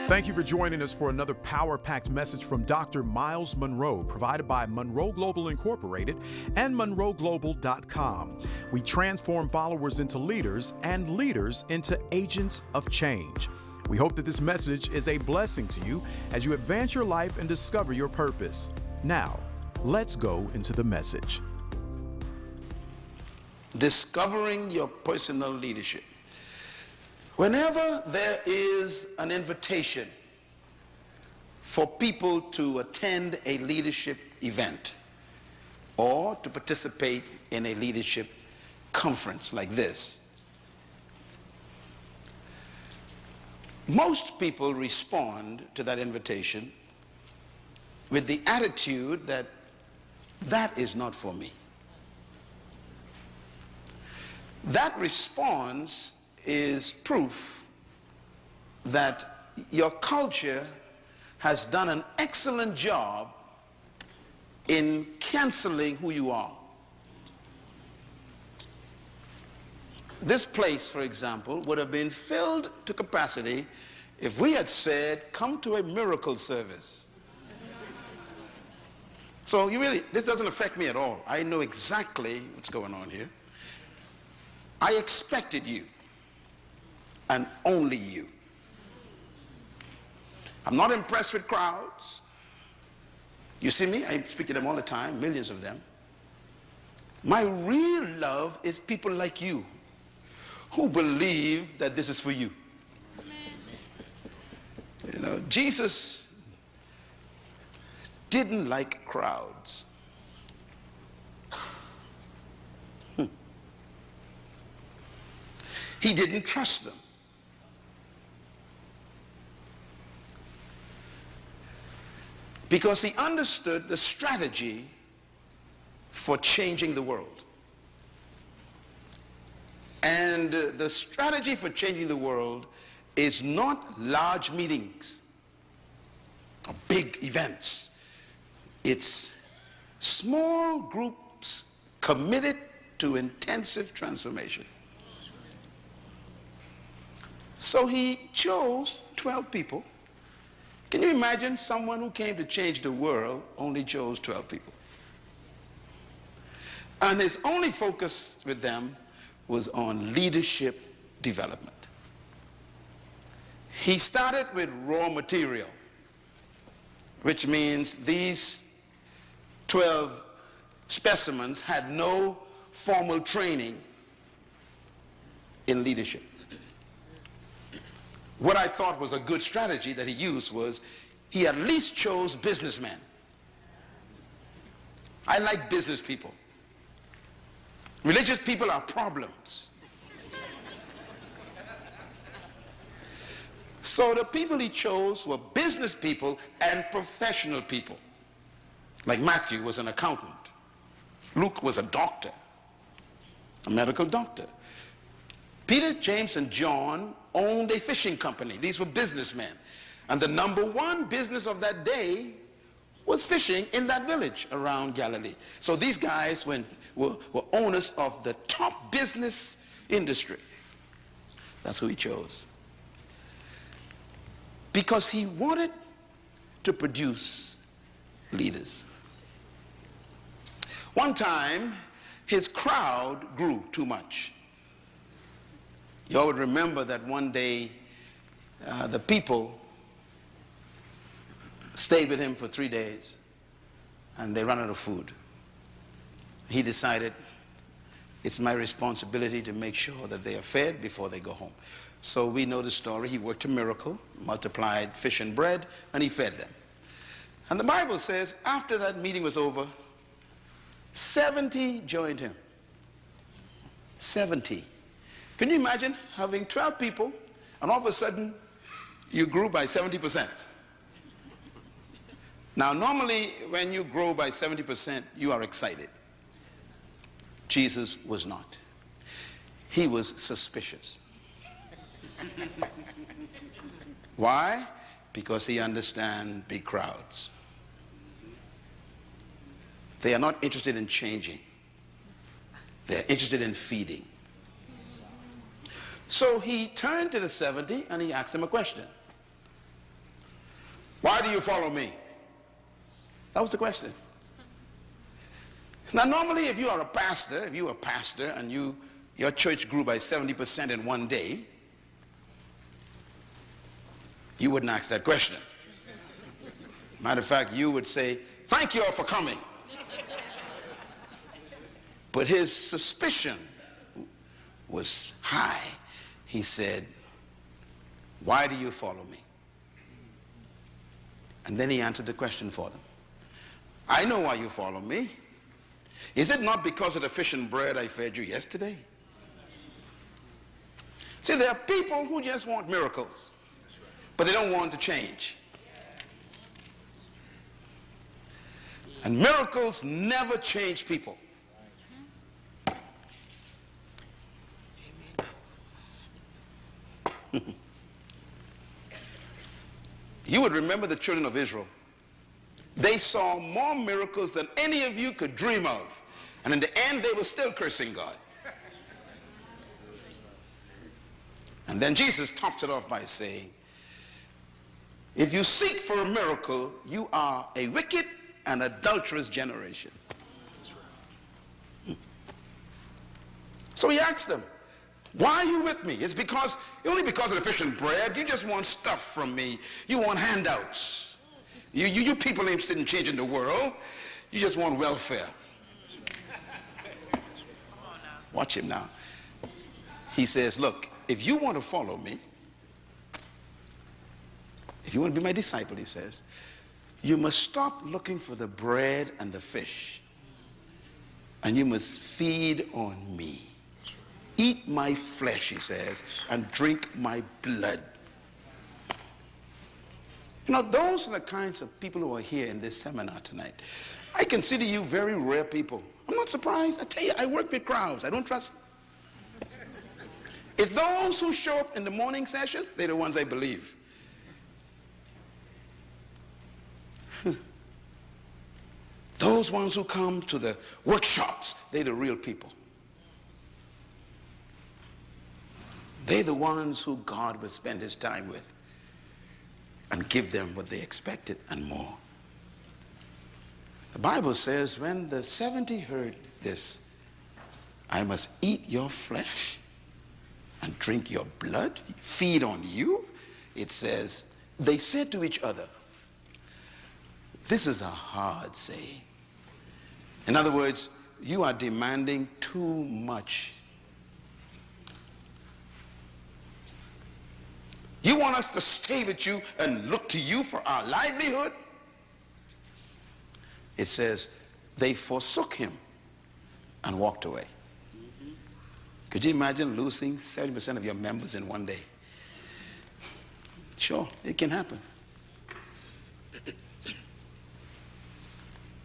Thank you for joining us for another power-packed message from Dr. Miles Monroe, provided by Monroe Global Incorporated and MonroeGlobal.com. We transform followers into leaders and leaders into agents of change. We hope that this message is a blessing to you as you advance your life and discover your purpose. Now, let's go into the message. Discovering your personal leadership. Whenever there is an invitation for people to attend a leadership event or to participate in a leadership conference like this, most people respond to that invitation with the attitude that that is not for me. That response is proof that your culture has done an excellent job in canceling who you are. This place, for example, would have been filled to capacity if we had said, come to a miracle service. So this doesn't affect me at all. I know exactly what's going on here. I expected you, and only you. I'm not impressed with crowds. You see me? I speak to them all the time, millions of them. My real love is people like you who believe that this is for you. You know, Jesus didn't like crowds. He didn't trust them. Because he understood the strategy for changing the world. And the strategy for changing the world is not large meetings or big events. It's small groups committed to intensive transformation. So he chose 12 people. Can you imagine someone who came to change the world only chose 12 people? And his only focus with them was on leadership development. He started with raw material, which means these 12 specimens had no formal training in leadership. What I thought was a good strategy that he used was he at least chose businessmen. I like business people. Religious people are problems. So the people he chose were business people and professional people. Like Matthew was an accountant. Luke was a doctor, a medical doctor. Peter, James, and John owned a fishing company. These were businessmen. And the number one business of that day was fishing in that village around Galilee. So these guys were owners of the top business industry. That's who he chose. Because he wanted to produce leaders. One time, his crowd grew too much. You all would remember that one day the people stayed with him for 3 days and they ran out of food. He decided it's my responsibility to make sure that they are fed before they go home. So we know the story. He worked a miracle, multiplied fish and bread, and he fed them. And the Bible says after that meeting was over, 70 joined him. 70. Can you imagine having 12 people and all of a sudden you grew by 70%? Now normally when you grow by 70% you are excited. Jesus was not. He was suspicious. Why? Because he understands big crowds. They are not interested in changing. They're interested in feeding. So he turned to the 70 and he asked them a question. Why do you follow me? That was the question. Now, normally, if you are a pastor, and your church grew by 70% in one day, you wouldn't ask that question. Matter of fact, you would say, thank you all for coming. But his suspicion was high. He said, why do you follow me? And then he answered the question for them. I know why you follow me. Is it not because of the fish and bread I fed you yesterday? See, there are people who just want miracles, but they don't want to change. And miracles never change people. You would remember the children of Israel. They saw more miracles than any of you could dream of. And in the end, they were still cursing God. And then Jesus tops it off by saying, if you seek for a miracle, you are a wicked and adulterous generation. So he asked them, why are you with me? It's only because of the fish and bread. You just want stuff from me. You want handouts. You people interested in changing the world. You just want welfare. Watch him now. He says, look, if you want to follow me, if you want to be my disciple, he says, you must stop looking for the bread and the fish. And you must feed on me. Eat my flesh, he says, and drink my blood. You know, those are the kinds of people who are here in this seminar tonight. I consider you very rare people. I'm not surprised. I tell you, I work with crowds. I don't trust. It's those who show up in the morning sessions, they're the ones I believe. Those ones who come to the workshops, they're the real people. They're the ones who God will spend his time with and give them what they expected and more. The Bible says when the 70 heard this, I must eat your flesh and drink your blood, feed on you. It says, they said to each other, this is a hard saying. In other words, you are demanding too much. You want us to stay with you and look to you for our livelihood? It says, they forsook him and walked away. Could you imagine losing 70% of your members in one day? Sure, it can happen.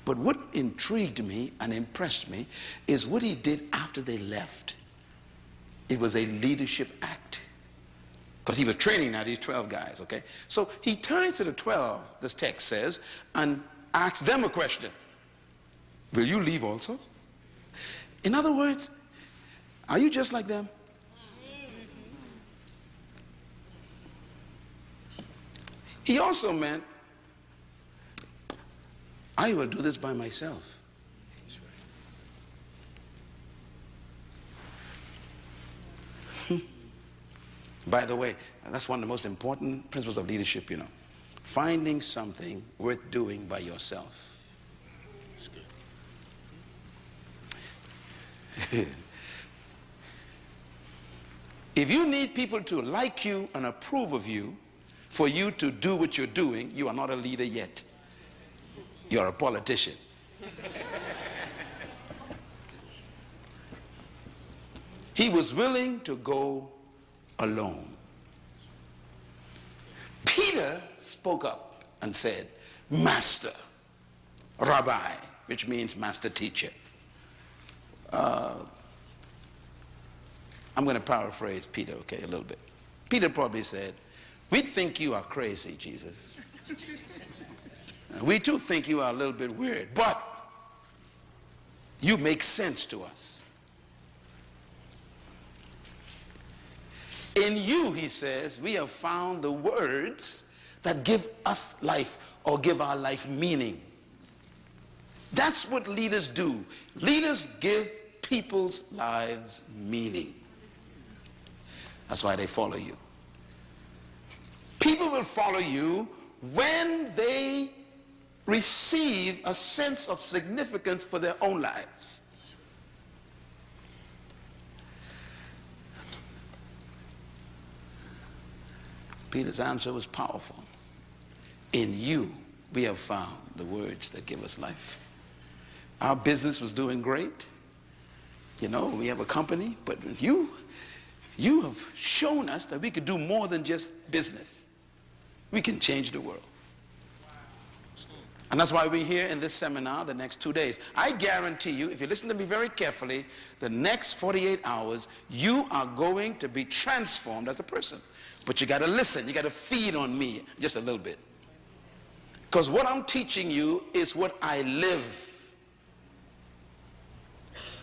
But what intrigued me and impressed me is what he did after they left. It was a leadership act. Because he was training now these 12 guys, okay? So he turns to the 12, this text says, and asks them a question. Will you leave also? In other words, are you just like them? He also meant, I will do this by myself. By the way, that's one of the most important principles of leadership, you know. Finding something worth doing by yourself. That's good. If you need people to like you and approve of you for you to do what you're doing, you are not a leader yet. You're a politician. He was willing to go alone. Peter spoke up and said, Master, Rabbi, which means master teacher. I'm going to paraphrase Peter, okay, a little bit. Peter probably said, we think you are crazy, Jesus. We too think you are a little bit weird, but you make sense to us. In you, he says, we have found the words that give us life or give our life meaning. That's what leaders do. Leaders give people's lives meaning. That's why they follow you. People will follow you when they receive a sense of significance for their own lives. Peter's answer was powerful. In you, we have found the words that give us life. Our business was doing great. You know, we have a company, but you have shown us that we could do more than just business. We can change the world. And that's why we're here in this seminar the next 2 days. I guarantee you, if you listen to me very carefully, the next 48 hours, you are going to be transformed as a person. But you got to listen. You got to feed on me just a little bit. Because what I'm teaching you is what I live.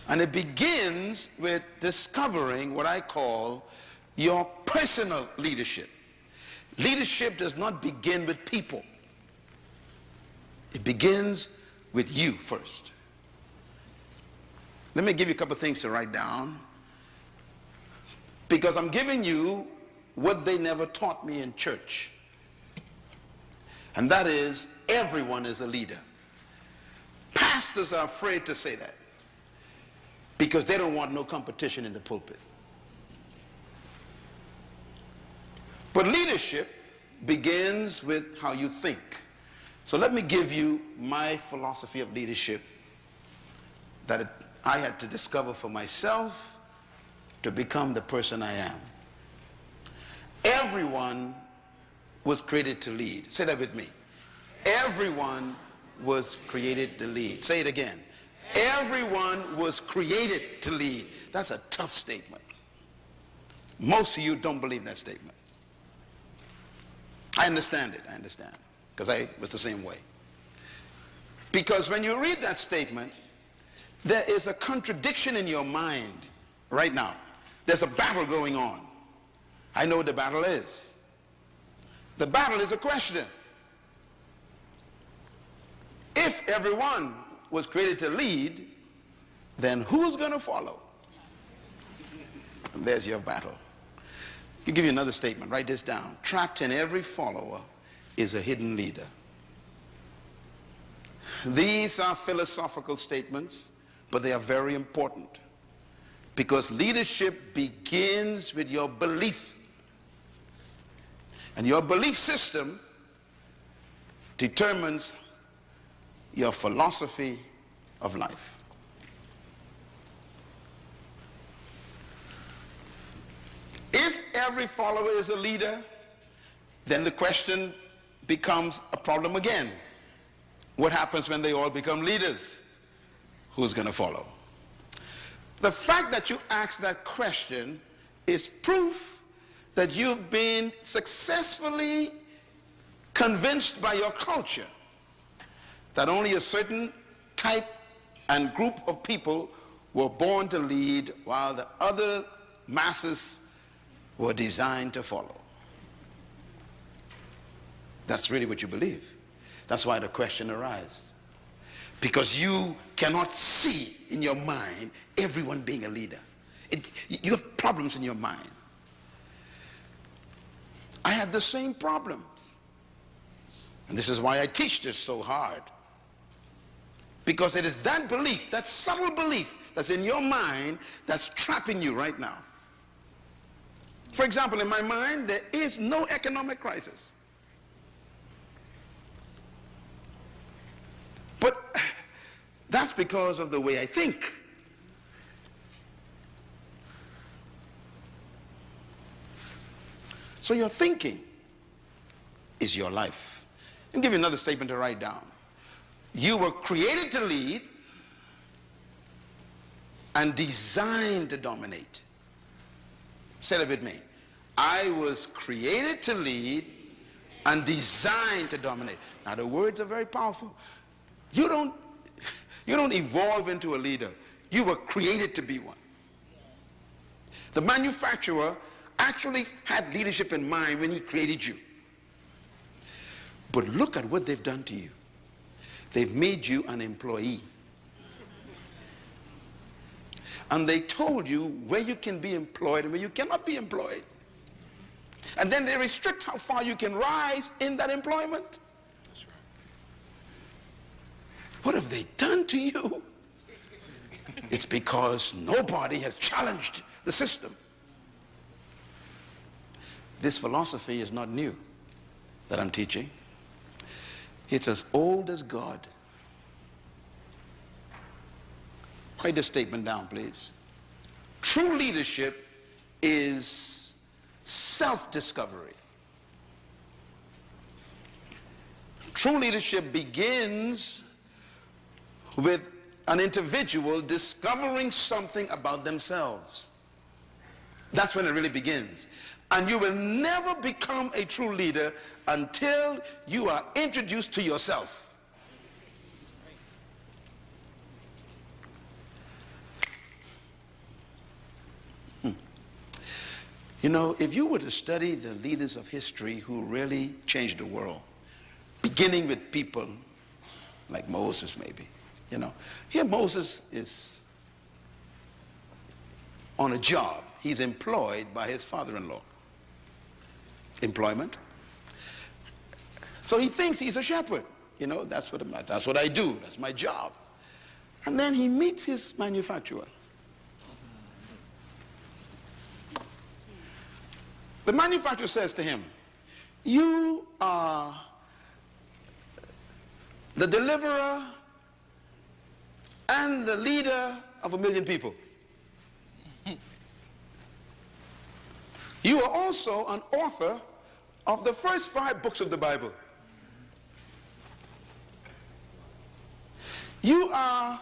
And it begins with discovering what I call your personal leadership. Leadership does not begin with people. It begins with you first. Let me give you a couple of things to write down, because I'm giving you what they never taught me in church. And that is, everyone is a leader. Pastors are afraid to say that because they don't want no competition in the pulpit. But leadership begins with how you think. So let me give you my philosophy of leadership that I had to discover for myself to become the person I am. Everyone was created to lead. Say that with me. Everyone was created to lead. Say it again. Everyone was created to lead. That's a tough statement. Most of you don't believe that statement. I understand it. I understand. Because I was the same way. Because when you read that statement, there is a contradiction in your mind right now. There's a battle going on. I know what the battle is. The battle is a question. If everyone was created to lead, then who's going to follow? And there's your battle. I'll give you another statement. Write this down. Trapped in every follower is a hidden leader. These are philosophical statements, but they are very important, because leadership begins with your belief. And your belief system determines your philosophy of life. If every follower is a leader, then the question becomes a problem again. What happens when they all become leaders? Who's going to follow? The fact that you ask that question is proof that you've been successfully convinced by your culture that only a certain type and group of people were born to lead, while the other masses were designed to follow. That's really what you believe. That's why the question arises. Because you cannot see in your mind everyone being a leader. You have problems in your mind. I had the same problems. And this is why I teach this so hard. Because it is that belief, that subtle belief that's in your mind that's trapping you right now. For example, in my mind, there is no economic crisis. But that's because of the way I think. So your thinking is your life. I'll give you another statement to write down. You were created to lead and designed to dominate. Say it with me. I was created to lead and designed to dominate. Now the words are very powerful. You don't evolve into a leader. You were created to be one. The manufacturer actually had leadership in mind when he created you. But look at what they've done to you. They've made you an employee. And they told you where you can be employed and where you cannot be employed. And then they restrict how far you can rise in that employment. That's right. What have they done to you? It's because nobody has challenged the system. This philosophy is not new that I'm teaching. It's as old as God. Write this statement down, please. True leadership is self-discovery. True leadership begins with an individual discovering something about themselves. That's when it really begins. And you will never become a true leader until you are introduced to yourself. You know, if you were to study the leaders of history who really changed the world, beginning with people like Moses maybe, you know, here Moses is on a job. He's employed by his father-in-law. Employment. So he thinks he's a shepherd. You know, that's what I do. That's my job. And then he meets his manufacturer. The manufacturer says to him, you are the deliverer and the leader of 1 million people. You are also an author of the first 5 books of the Bible. You are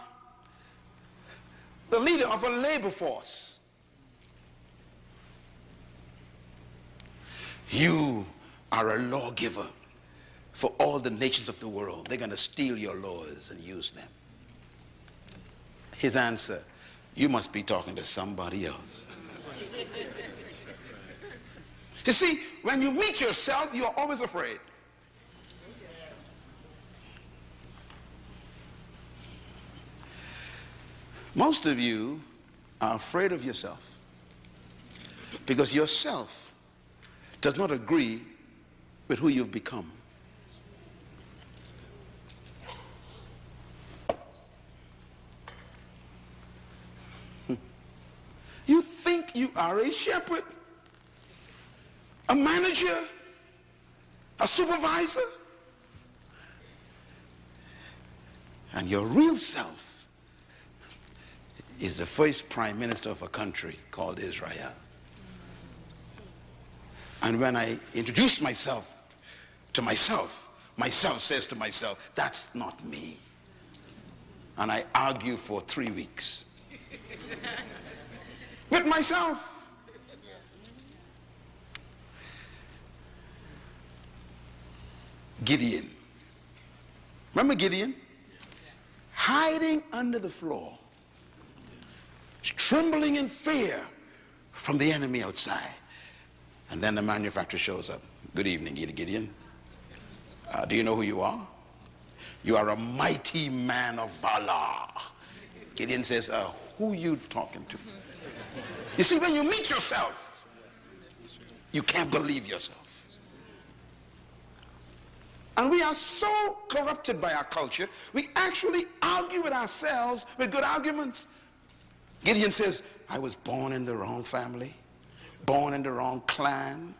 the leader of a labor force. You are a lawgiver for all the nations of the world. They're going to steal your laws and use them. His answer, you must be talking to somebody else. You see, when you meet yourself, you are always afraid. Most of you are afraid of yourself because yourself does not agree with who you've become. You think you are a shepherd, a manager, a supervisor, and your real self is the first prime minister of a country called Israel. And when I introduce myself to myself, myself says to myself, that's not me. And I argue for 3 weeks with myself. Gideon. Remember Gideon? Hiding under the floor, trembling in fear from the enemy outside. And then the manufacturer shows up. Good evening, Gideon. Do you know who you are? You are a mighty man of valor. Gideon says, who are you talking to? You see, when you meet yourself, you can't believe yourself. And we are so corrupted by our culture, we actually argue with ourselves with good arguments. Gideon says, I was born in the wrong family, born in the wrong clan,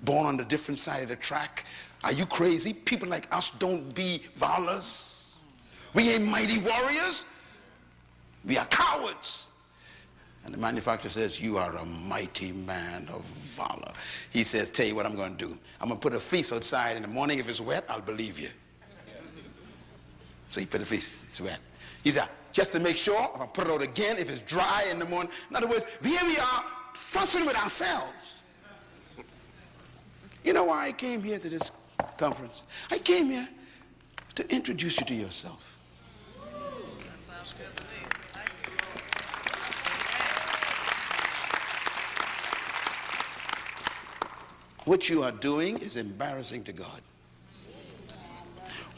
born on the different side of the track. Are you crazy? People like us don't be valors. We ain't mighty warriors. We are cowards. And the manufacturer says, you are a mighty man of valor. He says, tell you what I'm going to do. I'm going to put a fleece outside. In the morning, if it's wet, I'll believe you. So he put the fleece, it's wet. He said, just to make sure, if I put it out again, if it's dry in the morning. In other words, here we are fussing with ourselves. You know why I came here to this conference? I came here to introduce you to yourself. What you are doing is embarrassing to God.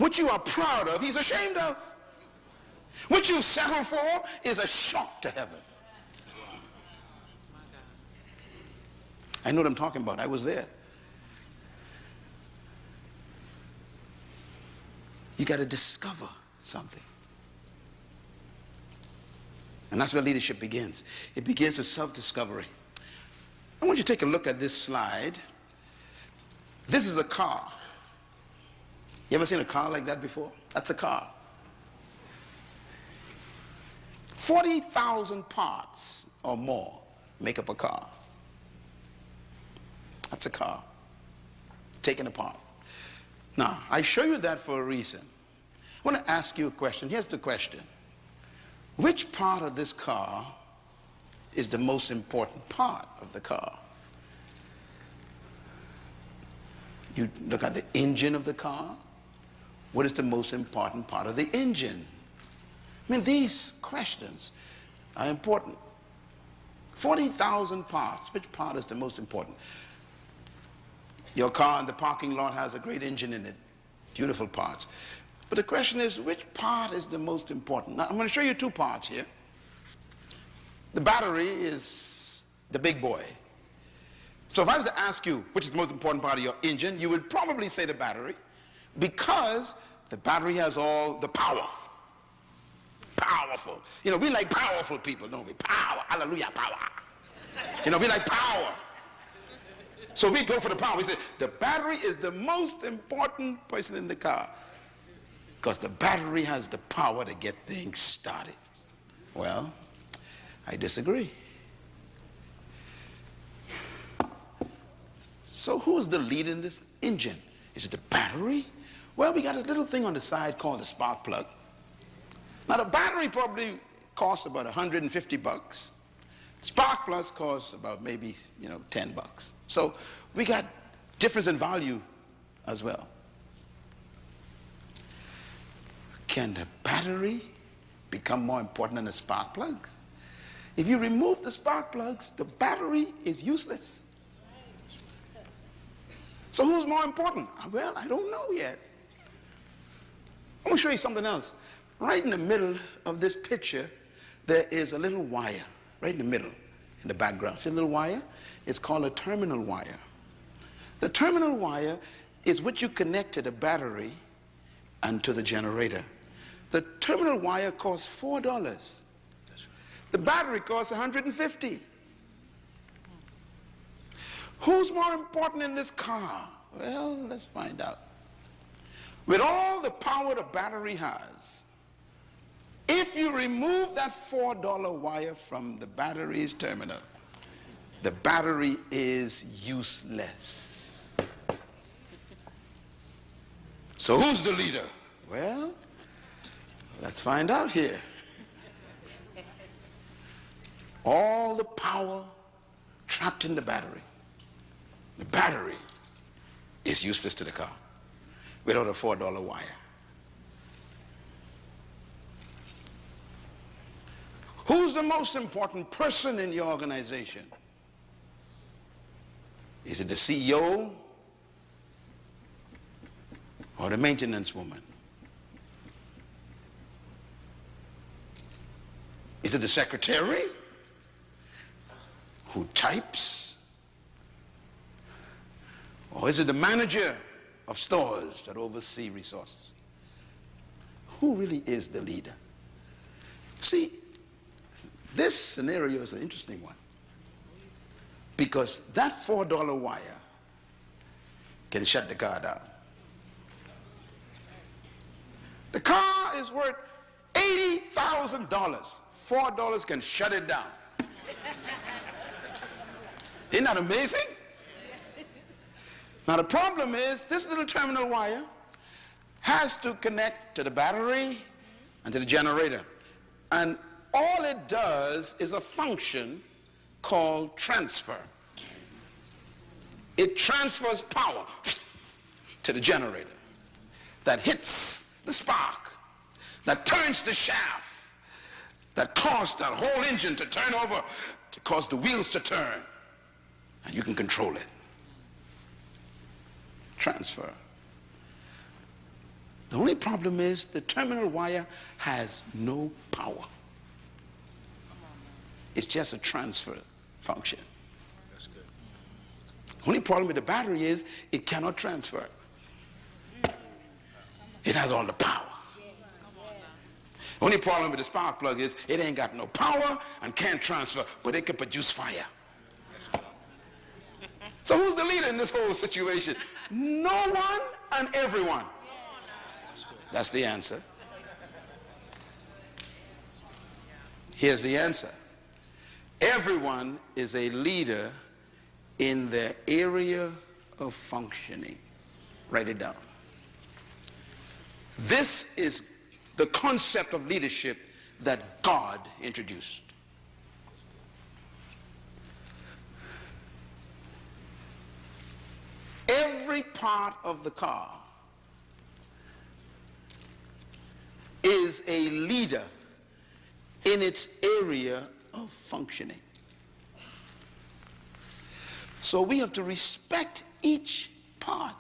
What you are proud of, he's ashamed of. What you settle for is a shock to heaven. I know what I'm talking about. I was there. You got to discover something. And that's where leadership begins. It begins with self-discovery. I want you to take a look at this slide. This is a car. You ever seen a car like that before? That's a car. 40,000 parts or more make up a car. That's a car, taken apart. Now, I show you that for a reason. I want to ask you a question. Here's the question. Which part of this car is the most important part of the car? You look at the engine of the car. What is the most important part of the engine? I mean, these questions are important. 40,000 parts. Which part is the most important? Your car in the parking lot has a great engine in it. Beautiful parts. But the question is, which part is the most important? Now, I'm going to show you two parts here. The battery is the big boy. So if I was to ask you which is the most important part of your engine, you would probably say the battery, because the battery has all the power. Powerful. You know, we like powerful people, don't we? Power. Hallelujah, power. You know, we like power. So we go for the power. We say the battery is the most important person in the car, because the battery has the power to get things started. Well, I disagree. So who's the lead in this engine? Is it the battery? Well, we got a little thing on the side called the spark plug. Now, the battery probably costs about 150 bucks. Spark plugs costs about maybe, $10 bucks. So we got difference in value as well. Can the battery become more important than the spark plugs? If you remove the spark plugs, the battery is useless. So who's more important? Well, I don't know yet. I'm going to show you something else. Right in the middle of this picture, there is a little wire. Right in the middle, in the background. See a little wire? It's called a terminal wire. The terminal wire is what you connect to the battery and to the generator. The terminal wire costs $4. The battery costs $150. Who's more important in this car? Well, let's find out. With all the power the battery has, if you remove that $4 wire from the battery's terminal, the battery is useless. So who's the leader? Well, let's find out here. All the power trapped in the battery. The battery is useless to the car without a $4 wire. Who's the most important person in your organization? Is it the CEO or the maintenance woman? Is it the secretary who types? Or is it the manager of stores that oversee resources? Who really is the leader? See, this scenario is an interesting one, because that $4 wire can shut the car down. The car is worth $80,000. $4 can shut it down. Isn't that amazing? Now the problem is, this little terminal wire has to connect to the battery and to the generator. And all it does is a function called transfer. It transfers power to the generator that hits the spark, that turns the shaft, that caused that whole engine to turn over, to cause the wheels to turn, and you can control it. Transfer. The only problem is the terminal wire has no power. It's just a transfer function. That's good. Only problem with the battery is it cannot transfer. It has all the power. Only problem with the spark plug is it ain't got no power and can't transfer, but it can produce fire. So who's the leader in this whole situation? No one and everyone. That's the answer. Here's the answer. Everyone is a leader in their area of functioning. Write it down. This is the concept of leadership that God introduced. Every part of the car is a leader in its area of functioning. So we have to respect each part.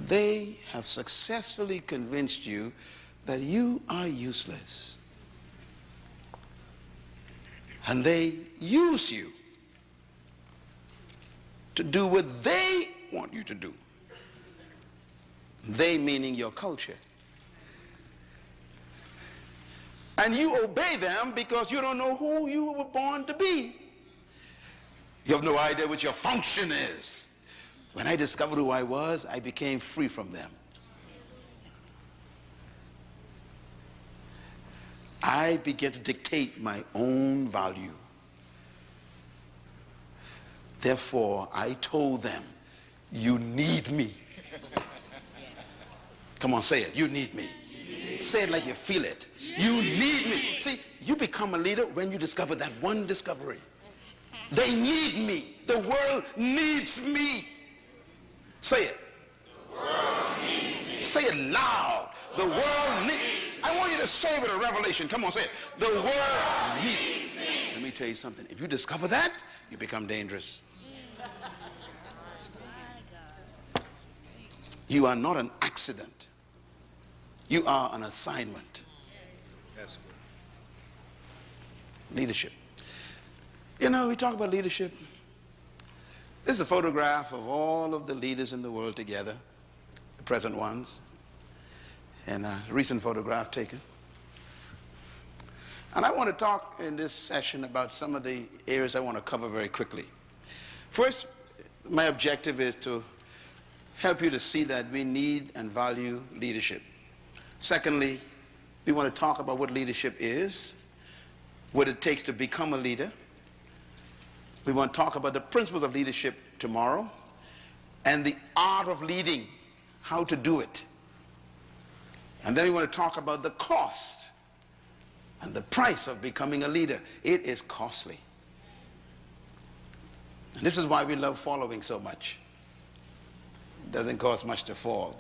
They have successfully convinced you that you are useless. And they use you to do what they want you to do. They meaning your culture. And you obey them because you don't know who you were born to be. You have no idea what your function is. When I discovered who I was, I became free from them. I began to dictate my own value. Therefore, I told them, you need me. Come on, say it. You need me. Say it like you feel it. You need me. See, you become a leader when you discover that one discovery. They need me. The world needs me. Say it. The world needs me. Say it loud. The world needs. I want you to say it with a revelation. Come on, say it. The world needs me. Let me tell you something. If you discover that, you become dangerous. You are not an accident. You are an assignment. That's good. Leadership. You know, we talk about leadership. This is a photograph of all of the leaders in the world together, the present ones, and a recent photograph taken. And I want to talk in this session about some of the areas I want to cover very quickly. First, my objective is to help you to see that we need and value leadership. Secondly, we want to talk about what leadership is, what it takes to become a leader. We want to talk about the principles of leadership tomorrow and the art of leading, how to do it. And then we want to talk about the cost and the price of becoming a leader. It is costly. And this is why we love following so much. It doesn't cost much to follow.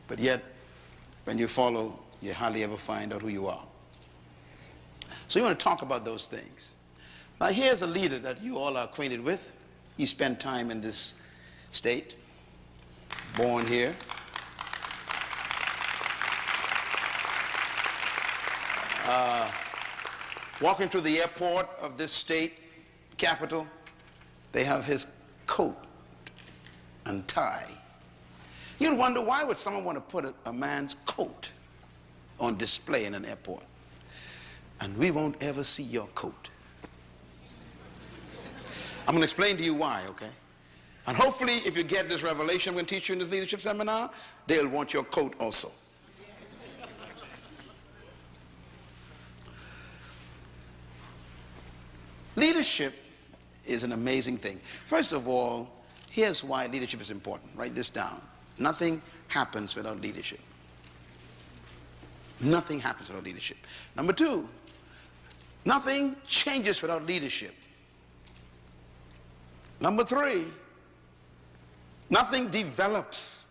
But yet, when you follow, you hardly ever find out who you are. So you want to talk about those things. Now here's a leader that you all are acquainted with. He spent time in this state, born here. Walking through the airport of this state capital, they have his coat and tie. You'd wonder, why would someone want to put a man's coat on display in an airport? And we won't ever see your coat. I'm going to explain to you why, okay? And hopefully, if you get this revelation I'm going to teach you in this leadership seminar, they'll want your coat also. Leadership is an amazing thing. First of all, here's why leadership is important. Write this down. Nothing happens without leadership. Nothing happens without leadership. Number two, nothing changes without leadership. Number three, nothing develops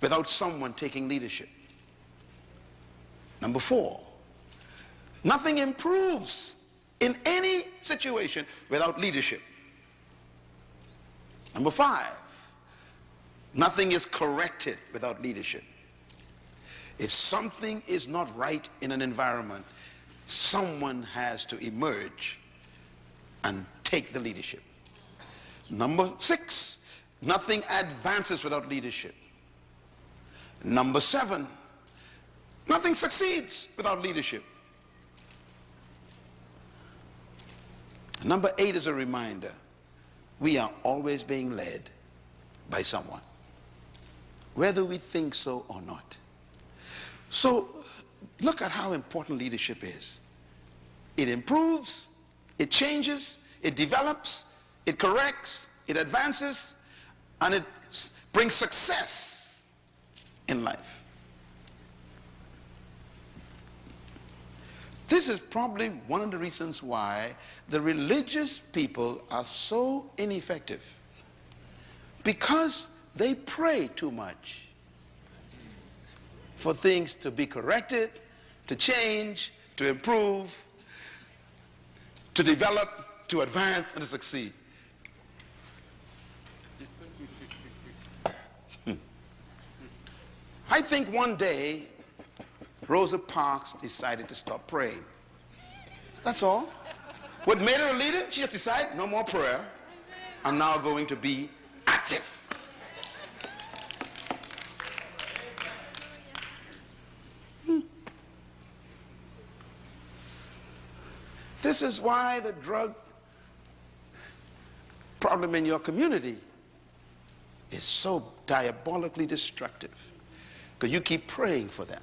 without someone taking leadership. Number four, nothing improves in any situation without leadership. Number 5, nothing is corrected without leadership. If something is not right in an environment, someone has to emerge and take the leadership. Number 6, nothing advances without leadership. Number 7, nothing succeeds without leadership. Number 8 is a reminder. We are always being led by someone, whether we think so or not. So look at how important leadership is. It improves, it changes, it develops, it corrects, it advances, and it brings success in life. This is probably one of the reasons why the religious people are so ineffective, because they pray too much for things to be corrected, to change, to improve, to develop, to advance, and to succeed. I think one day Rosa Parks decided to stop praying. That's all. What made her a leader? She just decided no more prayer. I'm now going to be active. This is why the drug problem in your community is so diabolically destructive, because you keep praying for them.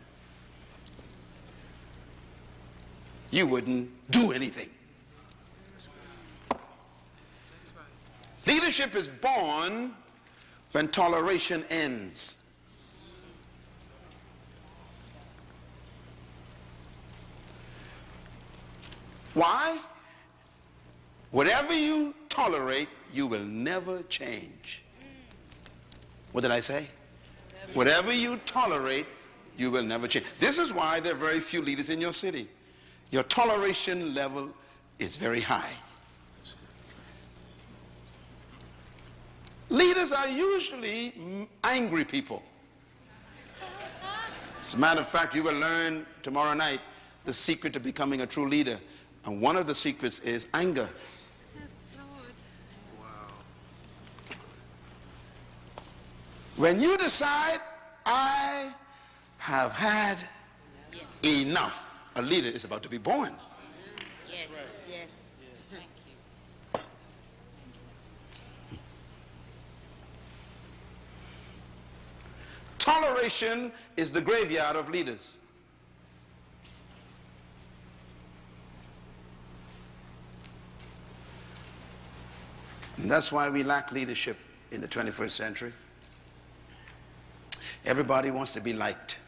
You wouldn't do anything. Leadership is born when toleration ends. Why? Whatever you tolerate, you will never change. What did I say? Whatever you tolerate, you will never change. This is why there are very few leaders in your city. Your toleration level is very high. Leaders are usually angry people. As a matter of fact, you will learn tomorrow night the secret to becoming a true leader. And one of the secrets is anger. Yes, Lord. When you decide, I have had enough, a leader is about to be born. Yes, yes. Thank you. Toleration is the graveyard of leaders. And that's why we lack leadership in the 21st century. Everybody wants to be liked.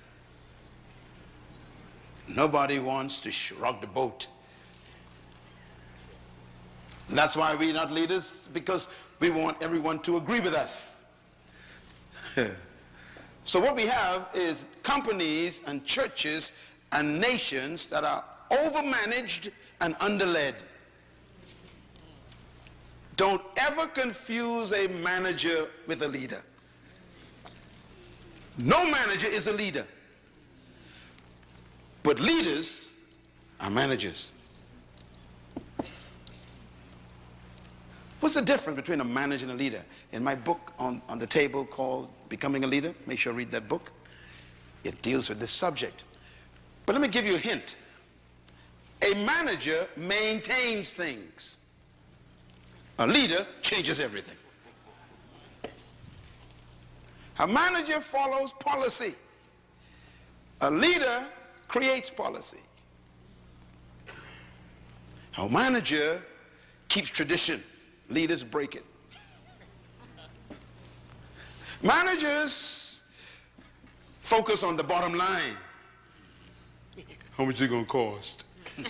Nobody wants to rock the boat. And that's why we're not leaders, because we want everyone to agree with us. So what we have is companies and churches and nations that are overmanaged and underled. Don't ever confuse a manager with a leader. No manager is a leader. But leaders are managers. What's the difference between a manager and a leader? In my book on the table called Becoming a Leader, make sure you read that book. It deals with this subject. But let me give you a hint. A manager maintains things. A leader changes everything. A manager follows policy. A leader creates policy. A manager keeps tradition. Leaders break it. Managers focus on the bottom line. How much is it going to cost?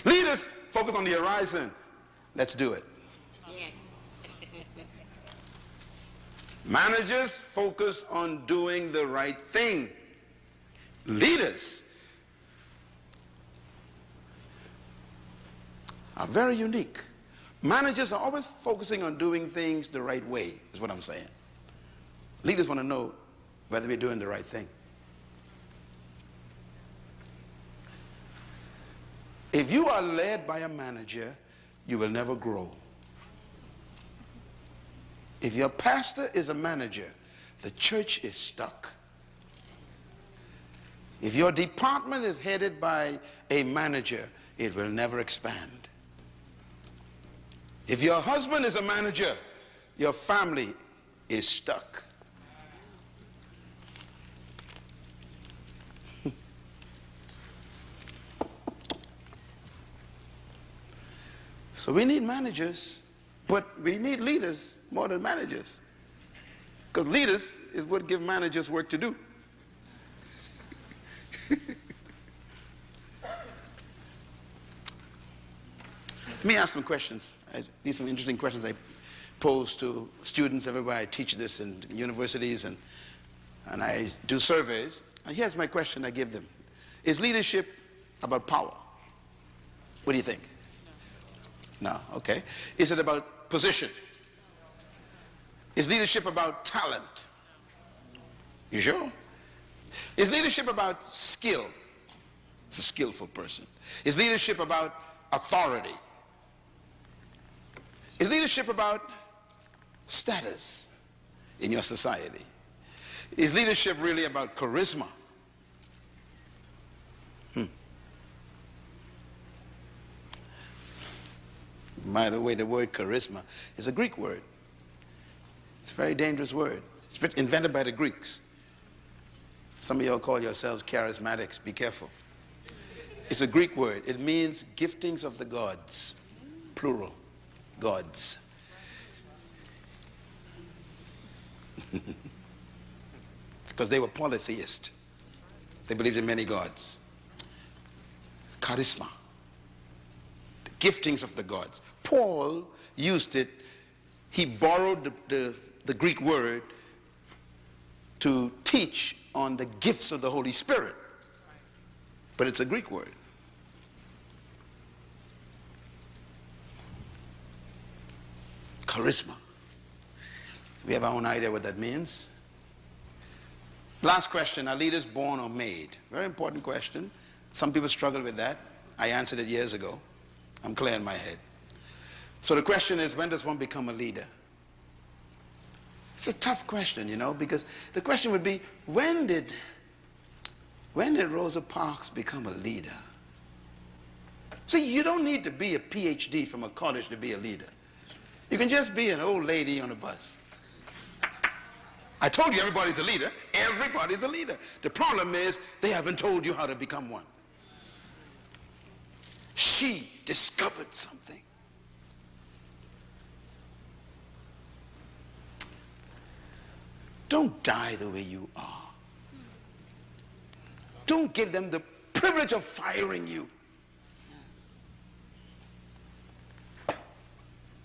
Leaders focus on the horizon. Let's do it. Yes. Managers focus on doing the right thing. Leaders are very unique. Managers are always focusing on doing things the right way, is what I'm saying. Leaders want to know whether we're doing the right thing. If you are led by a manager, you will never grow. If your pastor is a manager, the church is stuck. If your department is headed by a manager, it will never expand. If your husband is a manager, your family is stuck. So we need managers, but we need leaders more than managers. Because leaders is what give managers work to do. Let me ask some questions. These are some interesting questions I pose to students everywhere. I teach this in universities and I do surveys. And here's my question I give them. Is leadership about power? What do you think? No, okay. Is it about position? Is leadership about talent? You sure? Is leadership about skill? It's a skillful person. Is leadership about authority? Is leadership about status in your society? Is leadership really about charisma? By the way, the word charisma is a Greek word. It's a very dangerous word. It's invented by the Greeks. Some of y'all call yourselves charismatics. Be careful. It's a Greek word. It means giftings of the gods, plural, gods. Because they were polytheist. They believed in many gods. Charisma. The giftings of the gods. Paul used it. He borrowed the Greek word to teach on the gifts of the Holy Spirit. But it's a Greek word. Charisma. We have our own idea what that means. Last question, are leaders born or made? Very important question. Some people struggle with that. I answered it years ago. I'm clear in my head. So the question is, when does one become a leader? It's a tough question, you know, because the question would be, when did Rosa Parks become a leader? See, you don't need to be a PhD from a college to be a leader. You can just be an old lady on a bus. I told you everybody's a leader. Everybody's a leader. The problem is they haven't told you how to become one. She discovered something. Don't die the way you are. Don't give them the privilege of firing you.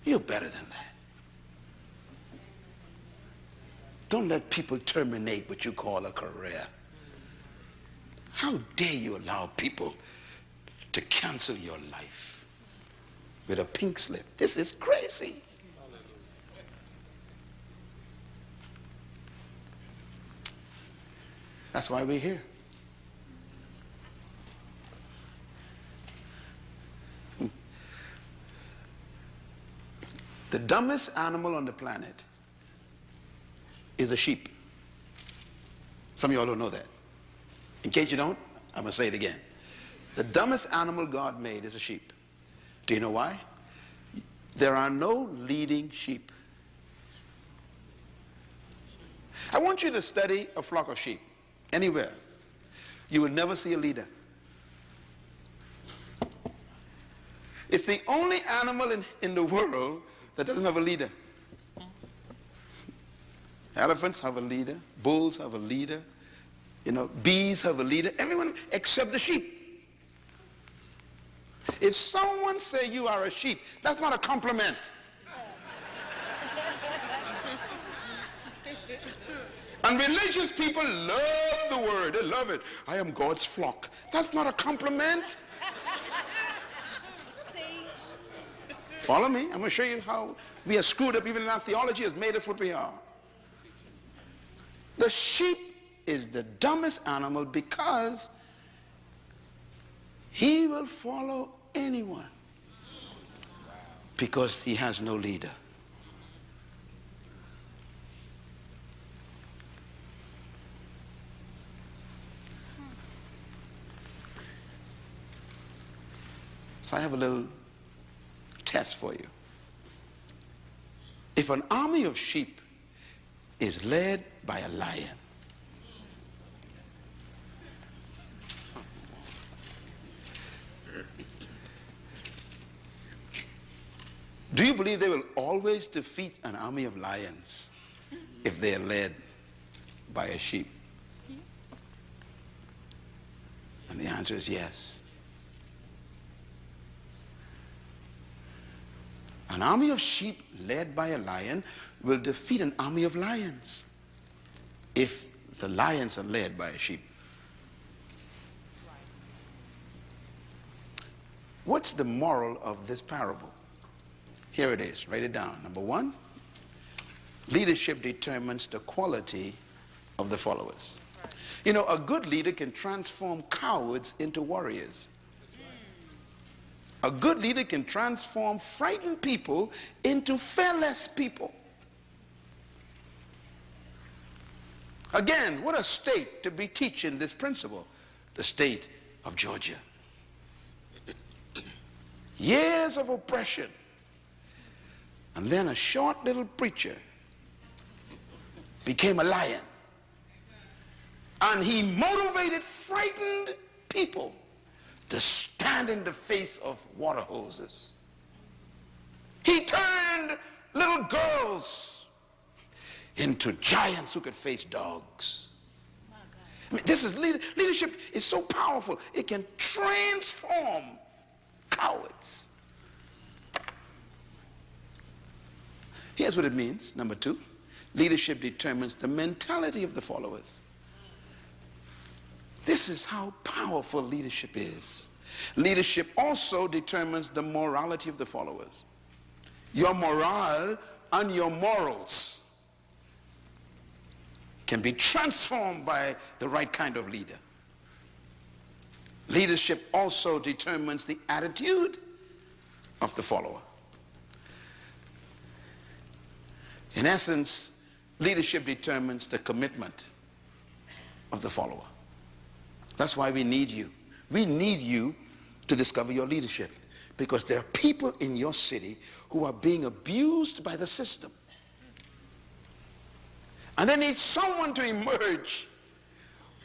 You're better than that. Don't let people terminate what you call a career. How dare you allow people to cancel your life with a pink slip? This is crazy. That's why we're here. The dumbest animal on the planet is a sheep. Some of y'all don't know that. In case you don't, I'm going to say it again. The dumbest animal God made is a sheep. Do you know why? There are no leading sheep. I want you to study a flock of sheep anywhere. You will never see a leader. It's the only animal in the world that doesn't have a leader. Elephants have a leader. Bulls have a leader. You know, bees have a leader. Everyone except the sheep. If someone say you are a sheep, that's not a compliment. And religious people love the word. They love it. I am God's flock. That's not a compliment. Follow me. I'm going to show you how we are screwed up even in our theology has made us what we are. The sheep is the dumbest animal because he will follow anyone because he has no leader. So I have a little test for you. If an army of sheep is led by a lion, do you believe they will always defeat an army of lions if they are led by a sheep? And the answer is yes. An army of sheep led by a lion will defeat an army of lions if the lions are led by a sheep. What's the moral of this parable? Here it is. Write it down. Number one, leadership determines the quality of the followers. You know, a good leader can transform cowards into warriors. A good leader can transform frightened people into fearless people. Again, what a state to be teaching this principle. The state of Georgia. Years of oppression. And then a short little preacher became a lion. And he motivated frightened people to stand in the face of water hoses. He turned little girls into giants who could face dogs. I mean, this is leadership is so powerful. It can transform cowards. Here's what it means. Number two, leadership determines the mentality of the followers. This is how powerful leadership is. Leadership also determines the morality of the followers. Your morale and your morals can be transformed by the right kind of leader. Leadership also determines the attitude of the follower. In essence, leadership determines the commitment of the follower. That's why we need you. We need you to discover your leadership, because there are people in your city who are being abused by the system. And they need someone to emerge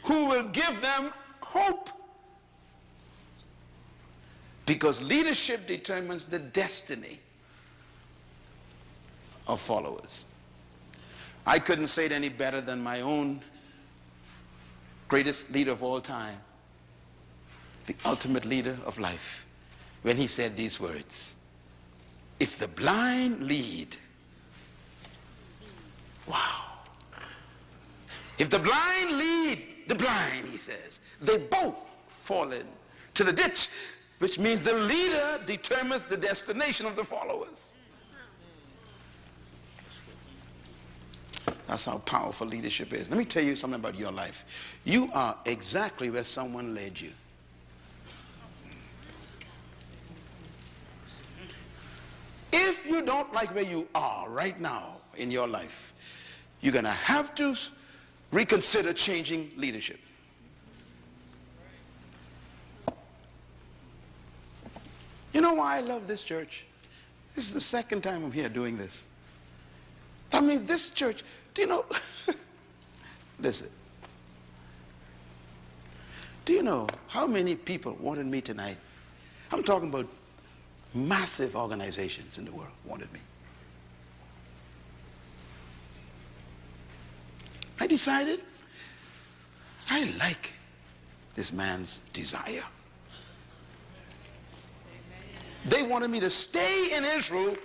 who will give them hope. Because leadership determines the destiny of followers. I couldn't say it any better than my own greatest leader of all time, the ultimate leader of life, when he said these words: if the blind lead, wow. If the blind lead the blind, he says, they both fall into the ditch, which means the leader determines the destination of the followers. That's how powerful leadership is. Let me tell you something about your life. You are exactly where someone led you. If you don't like where you are right now in your life, you're going to have to reconsider changing leadership. You know why I love this church? This is the second time I'm here doing this. I mean, this church, do you know, listen, do you know how many people wanted me tonight? I'm talking about massive organizations in the world wanted me. I decided I like this man's desire. They wanted me to stay in Israel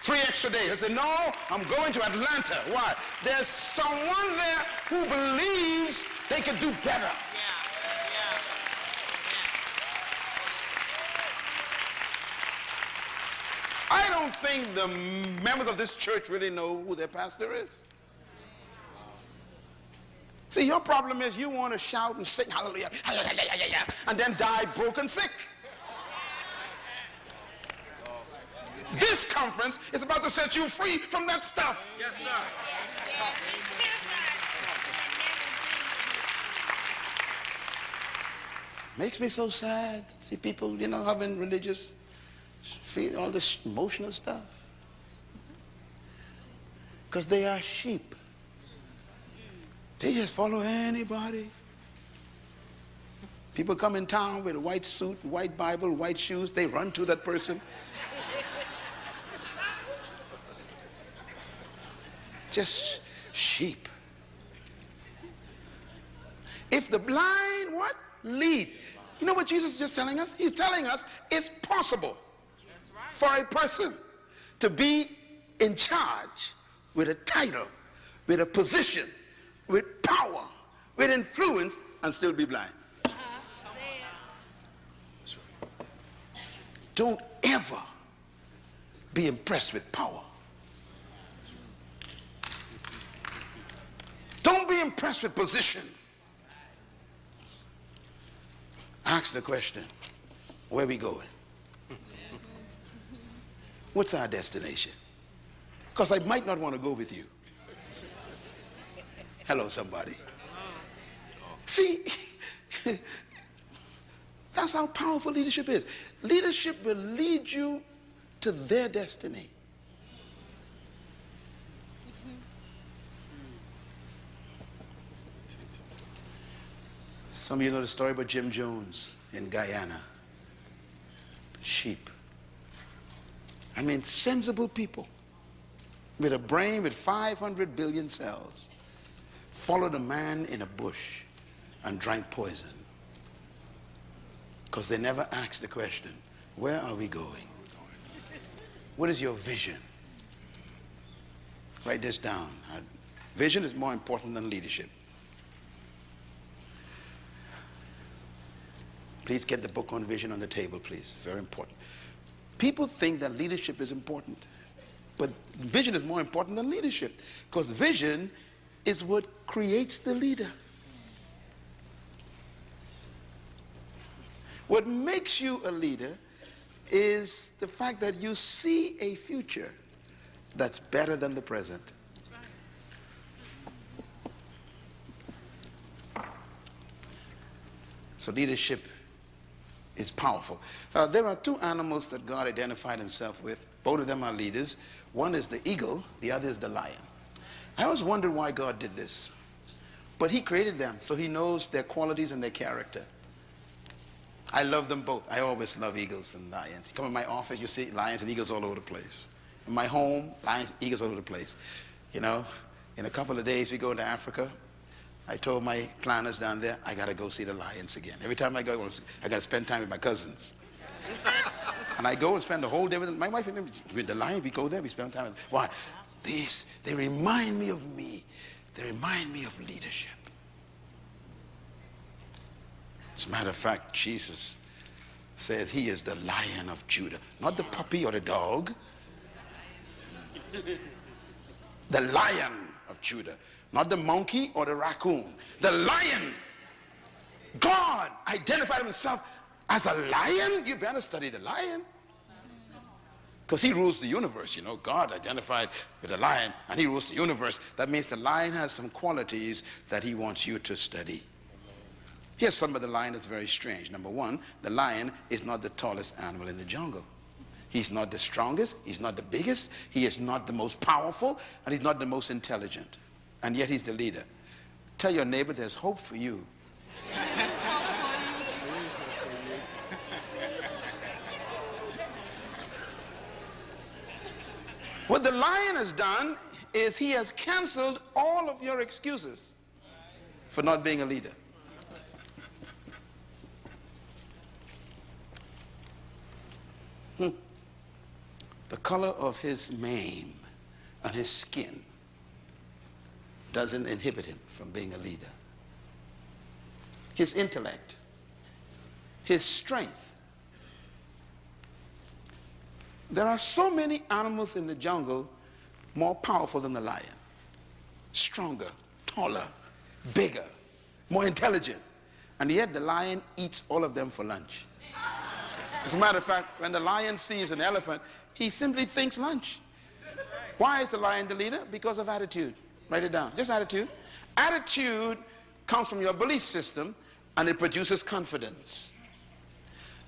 3 extra days. I said, no, I'm going to Atlanta. Why? There's someone there who believes they can do better. I don't don't think the members of this church really know who their pastor is. See, your problem is you want to shout and sing hallelujah, and then die broken sick. This conference is about to set you free from that stuff. Yes, sir. Makes me so sad. See people, having religious, feel all this emotional stuff. Because they are sheep. They just follow anybody. People come in town with a white suit, white Bible, white shoes. They run to that person. Just sheep. If the blind, what? Lead. You know what Jesus is just telling us? He's telling us it's possible for a person to be in charge with a title, with a position, with power, with influence, and still be blind. Don't ever be impressed with power. Don't be impressed with position. Ask the question, where we going? What's our destination? Because I might not want to go with you. Hello, somebody. See, that's how powerful leadership is. Leadership will lead you to their destiny. Some of you know the story about Jim Jones in Guyana. Sheep. I mean, sensible people with a brain with 500 billion cells followed a man in a bush and drank poison because they never asked the question, where are we going? What is your vision? Write this down. Vision is more important than leadership. Please get the book on vision on the table, please. Very important. People think that leadership is important, but vision is more important than leadership because vision is what creates the leader. What makes you a leader is the fact that you see a future that's better than the present. So leadership is powerful. There are two animals that God identified himself with. Both of them are leaders. One is the eagle, the other is the lion. I always wondered why God did this. But he created them, so he knows their qualities and their character. I love them both. I always love eagles and lions. You come in my office, you see lions and eagles all over the place. In my home, lions, eagles all over the place. In a couple of days we go into Africa. I told my planners down there, I got to go see the lions again. Every time I go, I got to spend time with my cousins. And I go and spend the whole day with them. My wife and them, with the lions, we go there, we spend time with them. Why? They remind me of me. They remind me of leadership. As a matter of fact, Jesus says he is the Lion of Judah. Not the puppy or the dog. The Lion of Judah. Not the monkey or the raccoon. The lion. God identified himself as a lion. You better study the lion. Because he rules the universe, God identified with a lion and he rules the universe. That means the lion has some qualities that he wants you to study. Here's some of the lion that's very strange. Number one, the lion is not the tallest animal in the jungle. He's not the strongest. He's not the biggest. He is not the most powerful. And he's not the most intelligent. And yet he's the leader. Tell your neighbor there's hope for you. What the lion has done is he has canceled all of your excuses for not being a leader. The color of his mane and his skin doesn't inhibit him from being a leader. His intellect, his strength, There are so many animals in the jungle more powerful than the lion. Stronger, taller, bigger, more intelligent. And yet the lion eats all of them for lunch. As a matter of fact, when the lion sees an elephant, he simply thinks lunch. Why is the lion the leader? Because of attitude. Write it down. Just attitude. Attitude comes from your belief system, and it produces confidence.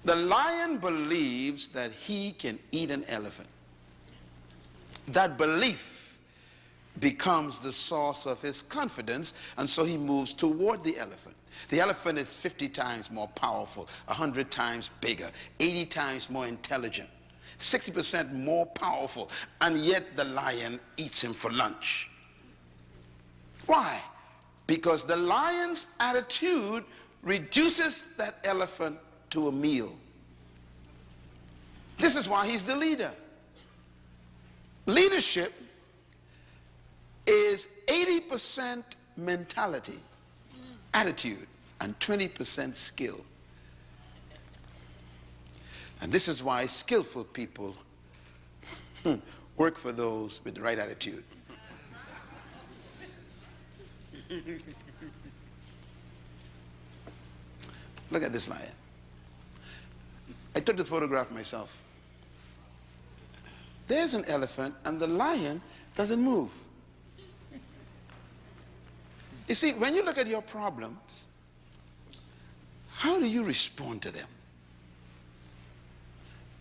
The lion believes that he can eat an elephant. That belief becomes the source of his confidence, and so he moves toward the elephant. The elephant is 50 times more powerful, 100 times bigger, 80 times more intelligent, 60% more powerful, and yet the lion eats him for lunch. Why? Because the lion's attitude reduces that elephant to a meal. This is why he's the leader. Leadership is 80% mentality, attitude, and 20% skill. And this is why skillful people work for those with the right attitude. Look at this lion. I took this photograph myself. There's an elephant and the lion doesn't move. You see, when you look at your problems, how do you respond to them?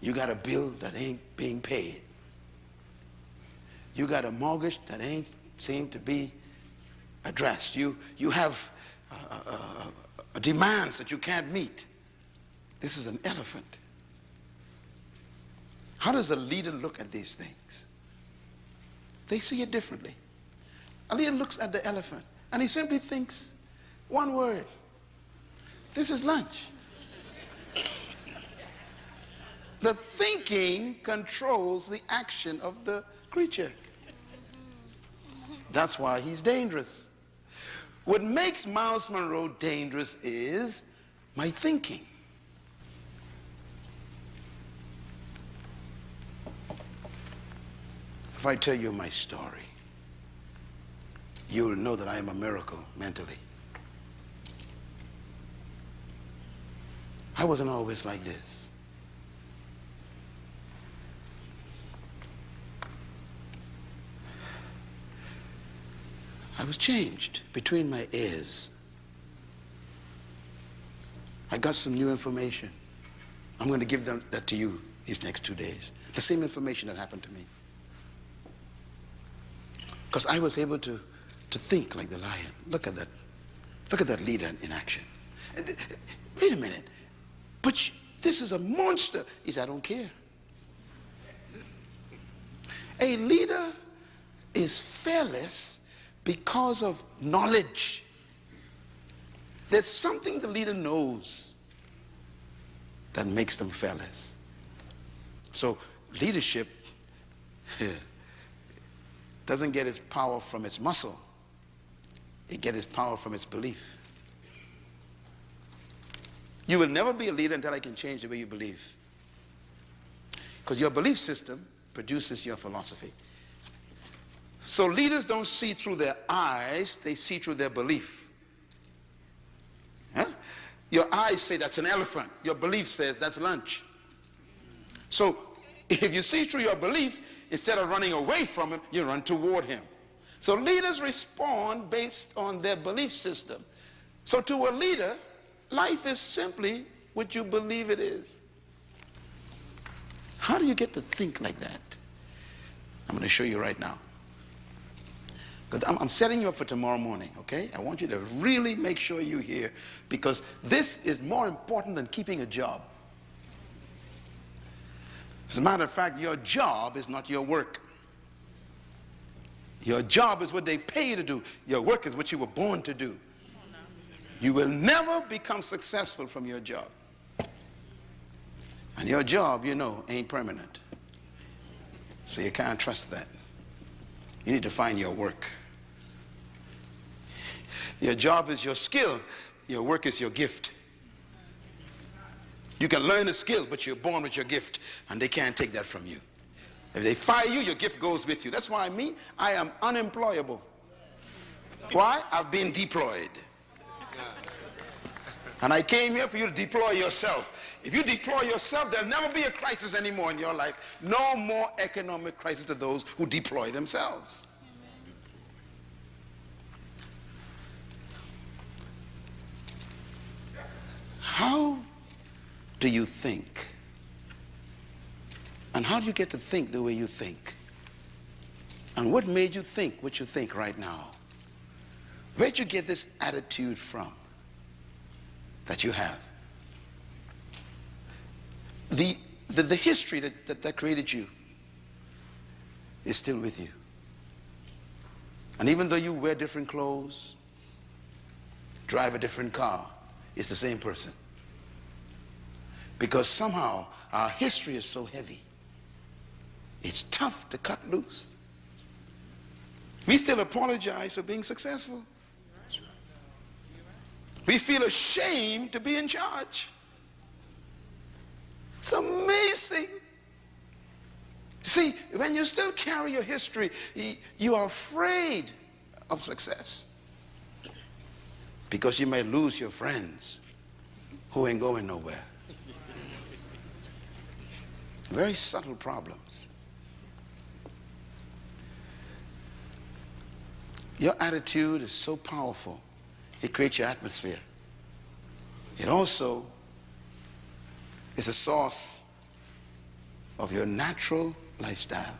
You got a bill that ain't being paid. You got a mortgage that ain't seem to be addressed. You have demands that you can't meet. This is an elephant. How does a leader look at these things? They see it differently. A leader looks at the elephant and he simply thinks one word: this is lunch. The thinking controls the action of the creature. That's why he's dangerous. What makes Myles Munroe dangerous is my thinking. If I tell you my story, you'll know that I am a miracle mentally. I wasn't always like this. I was changed between my ears. I got some new information. I'm going to give that to you these next 2 days. The same information that happened to me. Because I was able to think like the lion. Look at that. Look at that leader in action. Wait a minute. But this is a monster. He said, I don't care. A leader is fearless because of knowledge. There's something the leader knows that makes them fearless. So leadership doesn't get its power from its muscle. It gets its power from its belief. You will never be a leader until I can change the way you believe. Because your belief system produces your philosophy. So leaders don't see through their eyes, they see through their belief. Huh? Your eyes say that's an elephant. Your belief says that's lunch. So if you see through your belief, instead of running away from him, you run toward him. So leaders respond based on their belief system. So to a leader, life is simply what you believe it is. How do you get to think like that? I'm going to show you right now. Because I'm setting you up for tomorrow morning, okay? I want you to really make sure you're here, because this is more important than keeping a job. As a matter of fact, your job is not your work. Your job is what they pay you to do. Your work is what you were born to do. You will never become successful from your job. And your job, you know, ain't permanent. So you can't trust that. You need to find your work. Your job is your skill. Your work is your gift. You can learn a skill, but you're born with your gift, and they can't take that from you. If they fire you, your gift goes with you. That's why I am unemployable. Why? I've been deployed. And I came here for you to deploy yourself. If you deploy yourself, there'll never be a crisis anymore in your life. No more economic crisis to those who deploy themselves. How do you think? And how do you get to think the way you think? And what made you think what you think right now? Where'd you get this attitude from that you have? The history that created you is still with you. And even though you wear different clothes, drive a different car, it's the same person. Because somehow our history is so heavy. It's tough to cut loose. We still apologize for being successful. We feel ashamed to be in charge. It's amazing. See, when you still carry your history, you are afraid of success. Because you may lose your friends who ain't going nowhere. Very subtle problems. Your attitude is so powerful. It creates your atmosphere. It also is a source of your natural lifestyle.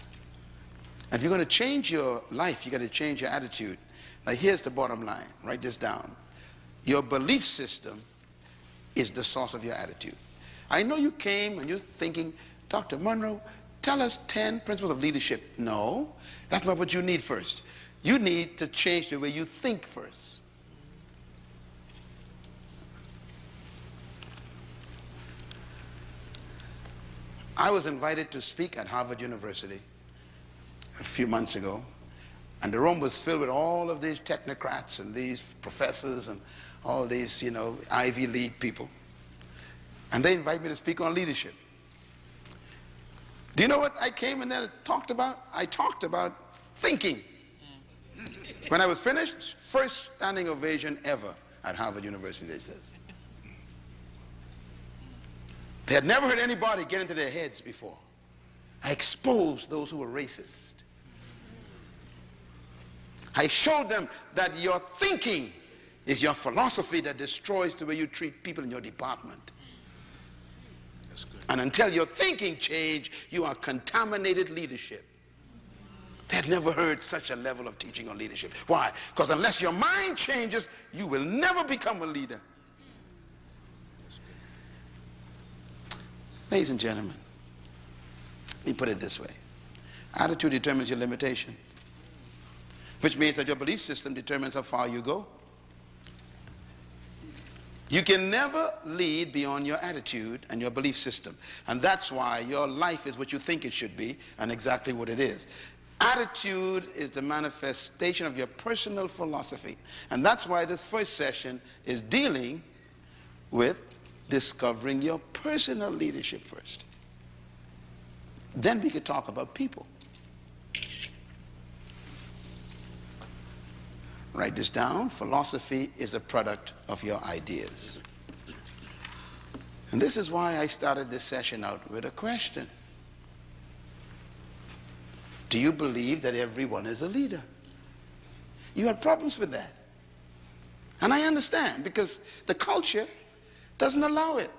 And if you're going to change your life, you got to change your attitude. Now here's the bottom line. Write this down. Your belief system is the source of your attitude. I know you came and you're thinking, Dr. Monroe, tell us 10 principles of leadership. No, that's not what you need first. You need to change the way you think first. I was invited to speak at Harvard University a few months ago, and the room was filled with all of these technocrats and these professors and all these, Ivy League people. And they invited me to speak on leadership. Do you know what I came in there and talked about? I talked about thinking. When I was finished, first standing ovation ever at Harvard University, they says. They had never heard anybody get into their heads before. I exposed those who were racist. I showed them that your thinking is your philosophy that destroys the way you treat people in your department. That's good. And until your thinking change, you are contaminated leadership. They had never heard such a level of teaching on leadership. Why? Because unless your mind changes, you will never become a leader. Ladies and gentlemen, let me put it this way. Attitude determines your limitation, which means that your belief system determines how far you go. You can never lead beyond your attitude and your belief system. And that's why your life is what you think it should be and exactly what it is. Attitude is the manifestation of your personal philosophy. And that's why this first session is dealing with discovering your personal leadership first. Then we could talk about people. Write this down. Philosophy is a product of your ideas. And this is why I started this session out with a question. Do you believe that everyone is a leader? You had problems with that. And I understand, because the culture doesn't allow it.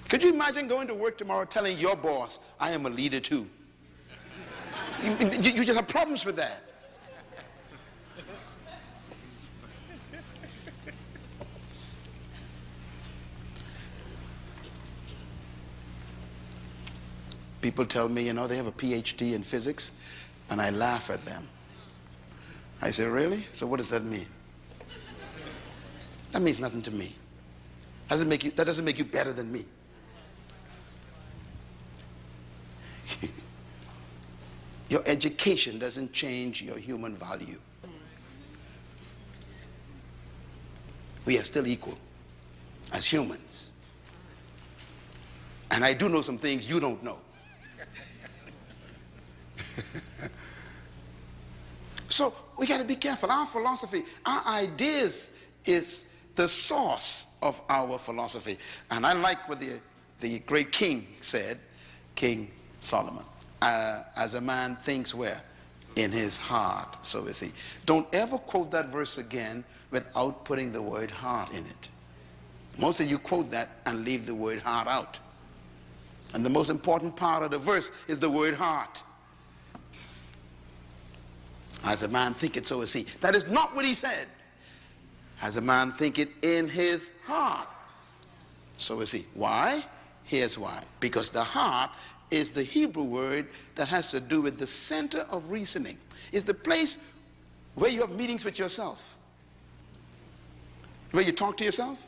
Could you imagine going to work tomorrow telling your boss, I am a leader too? You just have problems with that. People tell me, they have a PhD in physics, and I laugh at them. I say, really? So what does that mean? That means nothing to me. That doesn't make you better than me. Your education doesn't change your human value. We are still equal as humans. And I do know some things you don't know. So we got to be careful. Our philosophy, our ideas is the source of our philosophy. And I like what the great king said, King Solomon. As a man thinks where? In his heart, so is he. Don't ever quote that verse again without putting the word heart in it. Most of you quote that and leave the word heart out. And the most important part of the verse is the word heart. As a man thinketh, so is he. That is not what he said. As a man thinketh in his heart, so is he. Why? Here's why. Because the heart is the Hebrew word that has to do with the center of reasoning. It's the place where you have meetings with yourself. Where you talk to yourself.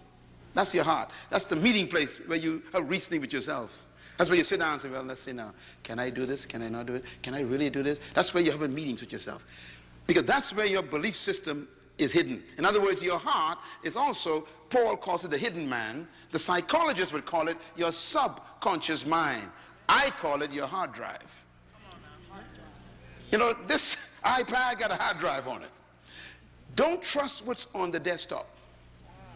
That's your heart. That's the meeting place where you are reasoning with yourself. That's where you sit down and say, well, let's see now. Can I do this? Can I not do it? Can I really do this? That's where you're having meetings with yourself. Because that's where your belief system is hidden. In other words, your heart is also, Paul calls it the hidden man. The psychologists would call it your subconscious mind. I call it your hard drive. You know, this iPad got a hard drive on it. Don't trust what's on the desktop.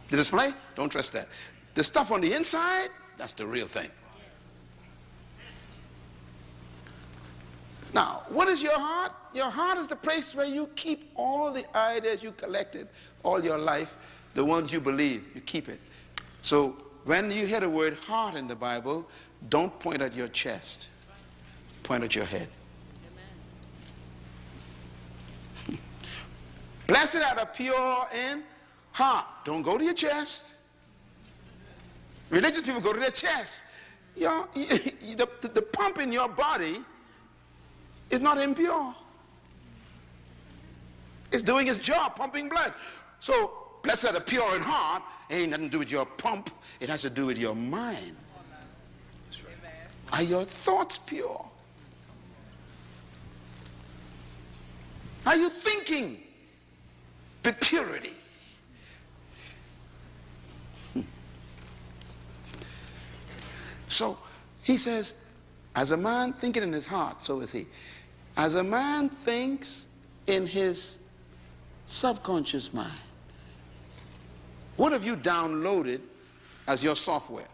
The display, don't trust that. The stuff on the inside, that's the real thing. Now, what is your heart? Your heart is the place where you keep all the ideas you collected all your life, the ones you believe, you keep it. So when you hear the word heart in the Bible, don't point at your chest. Point at your head. Blessed are the pure in heart. Don't go to your chest. Religious people go to their chest. The pump in your body is not impure. It's doing its job, pumping blood. So, blessed are the pure in heart. It ain't nothing to do with your pump. It has to do with your mind. Are your thoughts pure? Are you thinking with purity? So, he says, as a man thinketh in his heart, so is he. As a man thinks in his subconscious mind. What have you downloaded as your software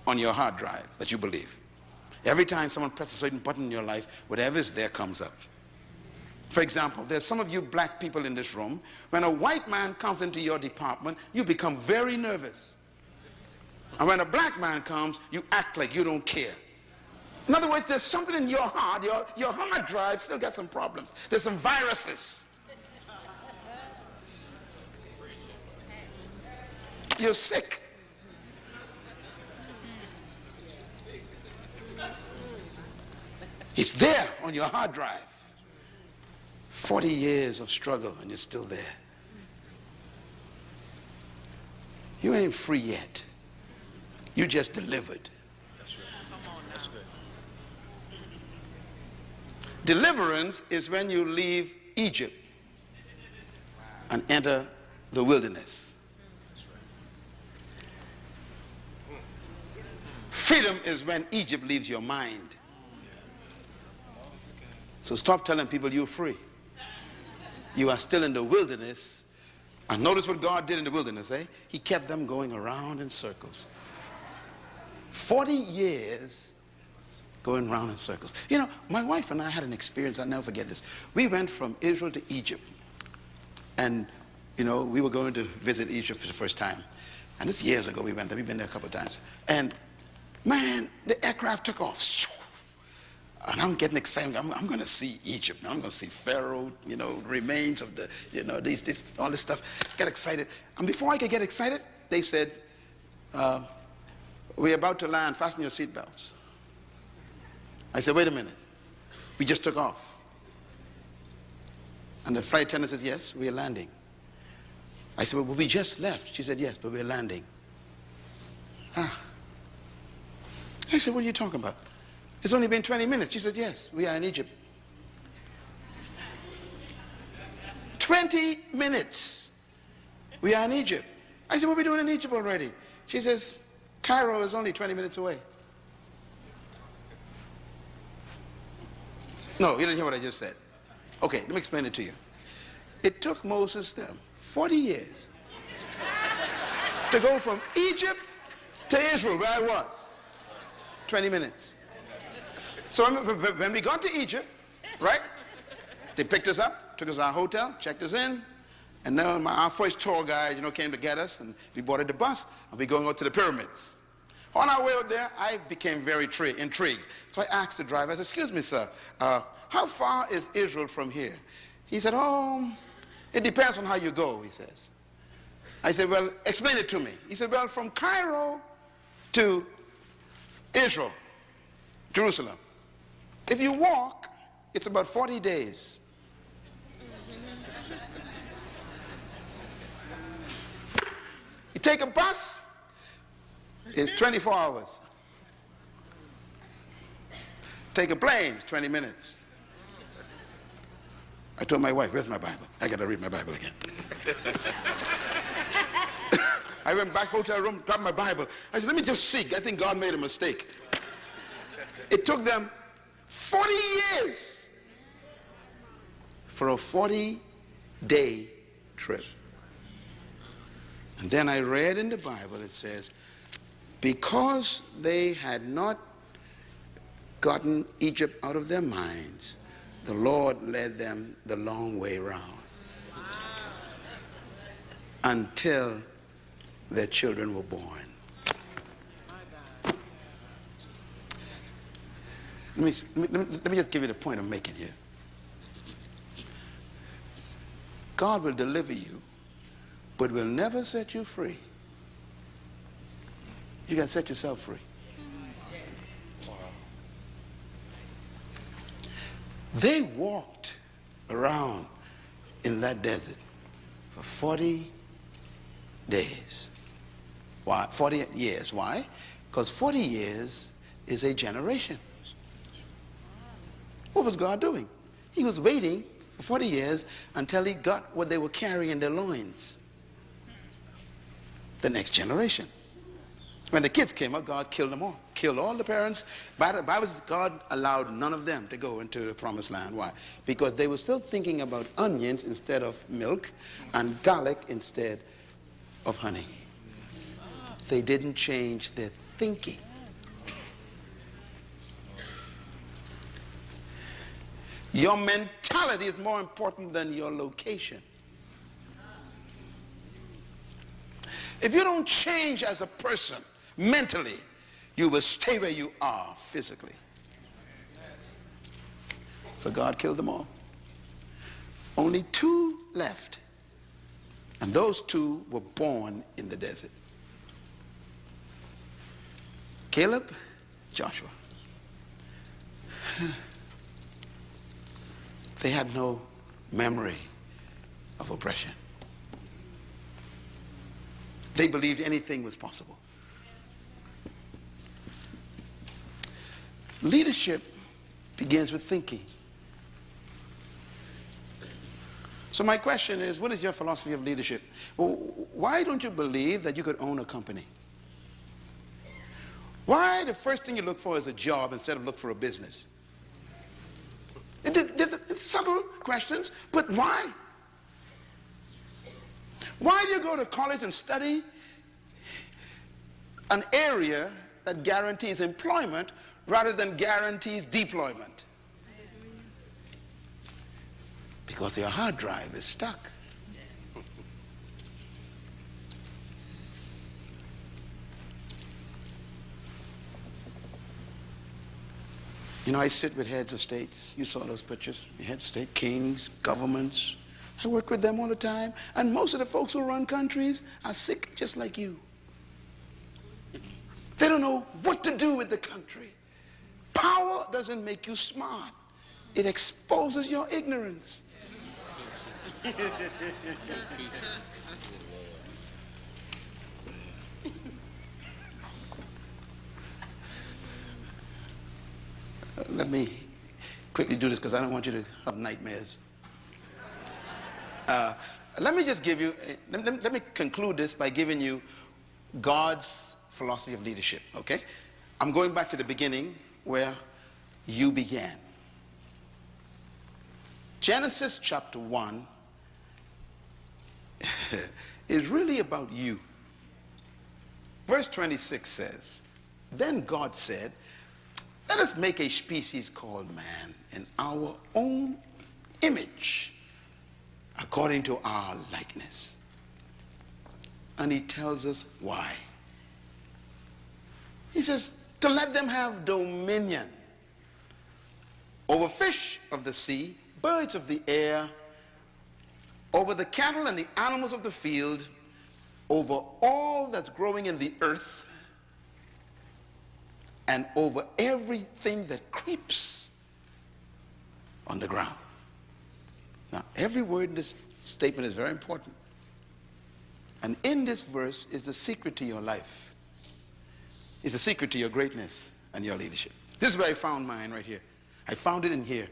on your hard drive that you believe? Every time someone presses a certain button in your life, whatever is there comes up. For example, there's some of you black people in this room. When a white man comes into your department, you become very nervous. And when a black man comes, you act like you don't care. In other words, there's something in your heart, your hard drive still got some problems. There's some viruses. You're sick. It's there on your hard drive. 40 years of struggle and you're still there. You ain't free yet. You just delivered. That's right. Come on, that's good. Deliverance is when you leave Egypt and enter the wilderness. Freedom is when Egypt leaves your mind. So stop telling people you're free. You are still in the wilderness. And notice what God did in the wilderness, eh? He kept them going around in circles. 40 years going around in circles. You know, my wife and I had an experience, I'll never forget this. We went from Israel to Egypt. And, you know, we were going to visit Egypt for the first time. And this years ago we went there. We've been there a couple of times. And, man, the aircraft took off. And I'm getting excited. I'm going to see Egypt. I'm going to see Pharaoh, you know, remains of the, you know, all this stuff. Get excited. And before I could get excited, they said, we're about to land. Fasten your seatbelts. I said, wait a minute. We just took off. And the flight attendant says, yes, we are landing. I said, well, we just left. She said, yes, but we're landing. Ah. I said, what are you talking about? It's only been 20 minutes. She said, yes, we are in Egypt. 20 minutes. We are in Egypt. I said, what are we doing in Egypt already? She says, Cairo is only 20 minutes away. No, you didn't hear what I just said. Okay, let me explain it to you. It took Moses them 40 years to go from Egypt to Israel, where I was. 20 minutes. So when we got to Egypt, right, they picked us up, took us to our hotel, checked us in, and then our first tour guide, came to get us, and we boarded the bus, and we're going out to the pyramids. On our way out there, I became very intrigued. So I asked the driver, I said, excuse me, sir, how far is Israel from here? He said, oh, it depends on how you go, he says. I said, well, explain it to me. He said, well, from Cairo to Israel, Jerusalem, if you walk, it's about 40 days. You take a bus, it's 24 hours. Take a plane, it's 20 minutes. I told my wife, where's my Bible? I got to read my Bible again. I went back hotel room, grabbed my Bible. I said, let me just see. I think God made a mistake. It took them 40 years for a 40-day trip. And then I read in the Bible, it says, because they had not gotten Egypt out of their minds, the Lord led them the long way round until their children were born. Let me just give you the point I'm making here. God will deliver you, but will never set you free. You got to set yourself free. They walked around in that desert for 40 days. Why? 40 years. Why? Because 40 years is a generation. What was God doing? He was waiting for 40 years until he got what they were carrying in their loins. The next generation. When the kids came up, God killed them all. Killed all the parents. By the Bible says God allowed none of them to go into the promised land. Why? Because they were still thinking about onions instead of milk and garlic instead of honey. They didn't change their thinking. Your mentality is more important than your location. If you don't change as a person mentally, you will stay where you are physically. So God killed them all. Only 2 left. And those 2 were born in the desert. Caleb, Joshua. They had no memory of oppression. They believed anything was possible. Leadership begins with thinking. So my question is, what is your philosophy of leadership? Well, why don't you believe that you could own a company? Why the first thing you look for is a job instead of look for a business? It's subtle questions, but why? Why do you go to college and study an area that guarantees employment rather than guarantees deployment? Because your hard drive is stuck. I sit with heads of states. You saw those pictures. Head of state, kings, governments. I work with them all the time. And most of the folks who run countries are sick just like you. They don't know what to do with the country. Power doesn't make you smart. It exposes your ignorance. Let me quickly do this because I don't want you to have nightmares. Let me just give you, let me conclude this by giving you God's philosophy of leadership, okay? I'm going back to the beginning where you began. Genesis chapter 1 is really about you. Verse 26 says, then God said, let us make a species called man in our own image, according to our likeness. And he tells us why. He says, to let them have dominion over fish of the sea, birds of the air, over the cattle and the animals of the field, over all that's growing in the earth, and over everything that creeps on the ground. Now, every word in this statement is very important. And in this verse is the secret to your life. It's the secret to your greatness and your leadership. This is where I found mine right here. I found it in here.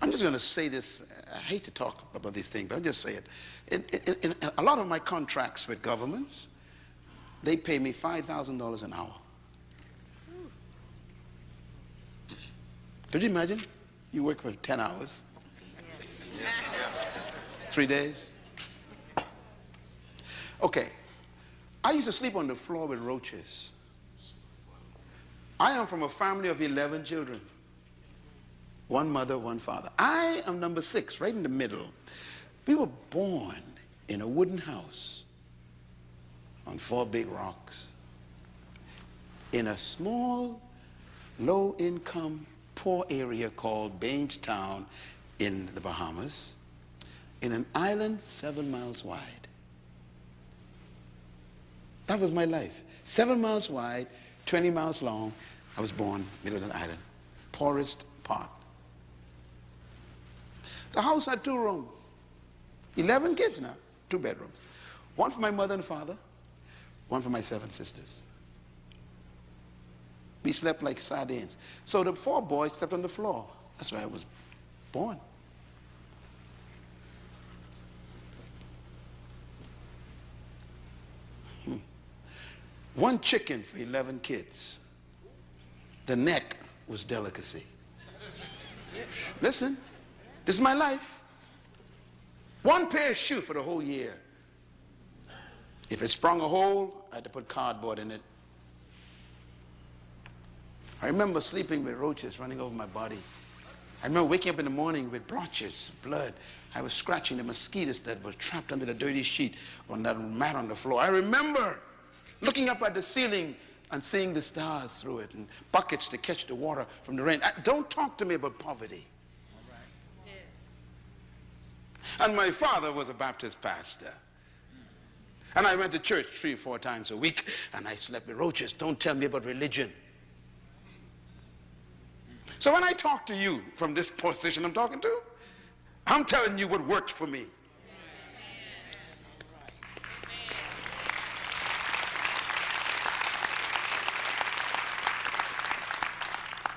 I'm just going to say this. I hate to talk about these things, but I'll just say it. In a lot of my contracts with governments, they pay me $5,000 an hour. Could you imagine? You work for 10 hours, 3 days. Okay, I used to sleep on the floor with roaches. I am from a family of 11 children. One mother, one father. I am number 6, right in the middle. We were born in a wooden house on 4 big rocks in a small, low-income, poor area called Bainstown in the Bahamas, in an island 7 miles wide. That was my life. 7 miles wide, 20 miles long. I was born middle of an island, poorest part. The house had 2 rooms. 11 kids now, 2 bedrooms. One for my mother and father, one for my 7 sisters. We slept like sardines. So the 4 boys slept on the floor. That's where I was born. One chicken for 11 kids. The neck was delicacy. Listen, this is my life. 1 pair of shoes for the whole year. If it sprung a hole, I had to put cardboard in it. I remember sleeping with roaches running over my body. I remember waking up in the morning with blotches, blood. I was scratching the mosquitoes that were trapped under the dirty sheet on that mat on the floor. I remember looking up at the ceiling and seeing the stars through it and buckets to catch the water from the rain. Don't talk to me about poverty. And my father was a Baptist pastor. And I went to church 3 or 4 times a week, and I slept with roaches. Don't tell me about religion. So when I talk to you from this position I'm talking to, I'm telling you what worked for me.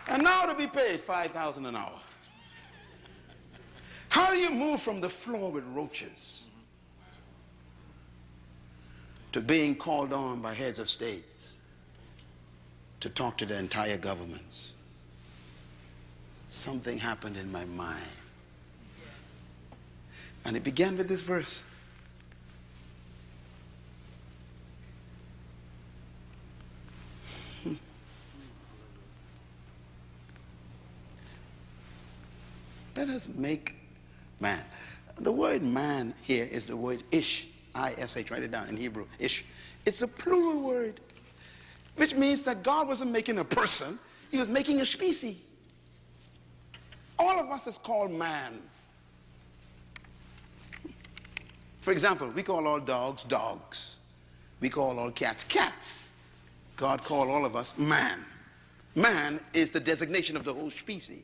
And now to be paid $5,000 an hour. How do you move from the floor with roaches to being called on by heads of states to talk to the entire governments? Something happened in my mind. And it began with this verse. Let us make man. The word man here is the word ish, I-S-H, write it down in Hebrew, ish. It's a plural word, which means that God wasn't making a person, he was making a species. All of us is called man. For example, we call all dogs, dogs. We call all cats, cats. God called all of us man. Man is the designation of the whole species.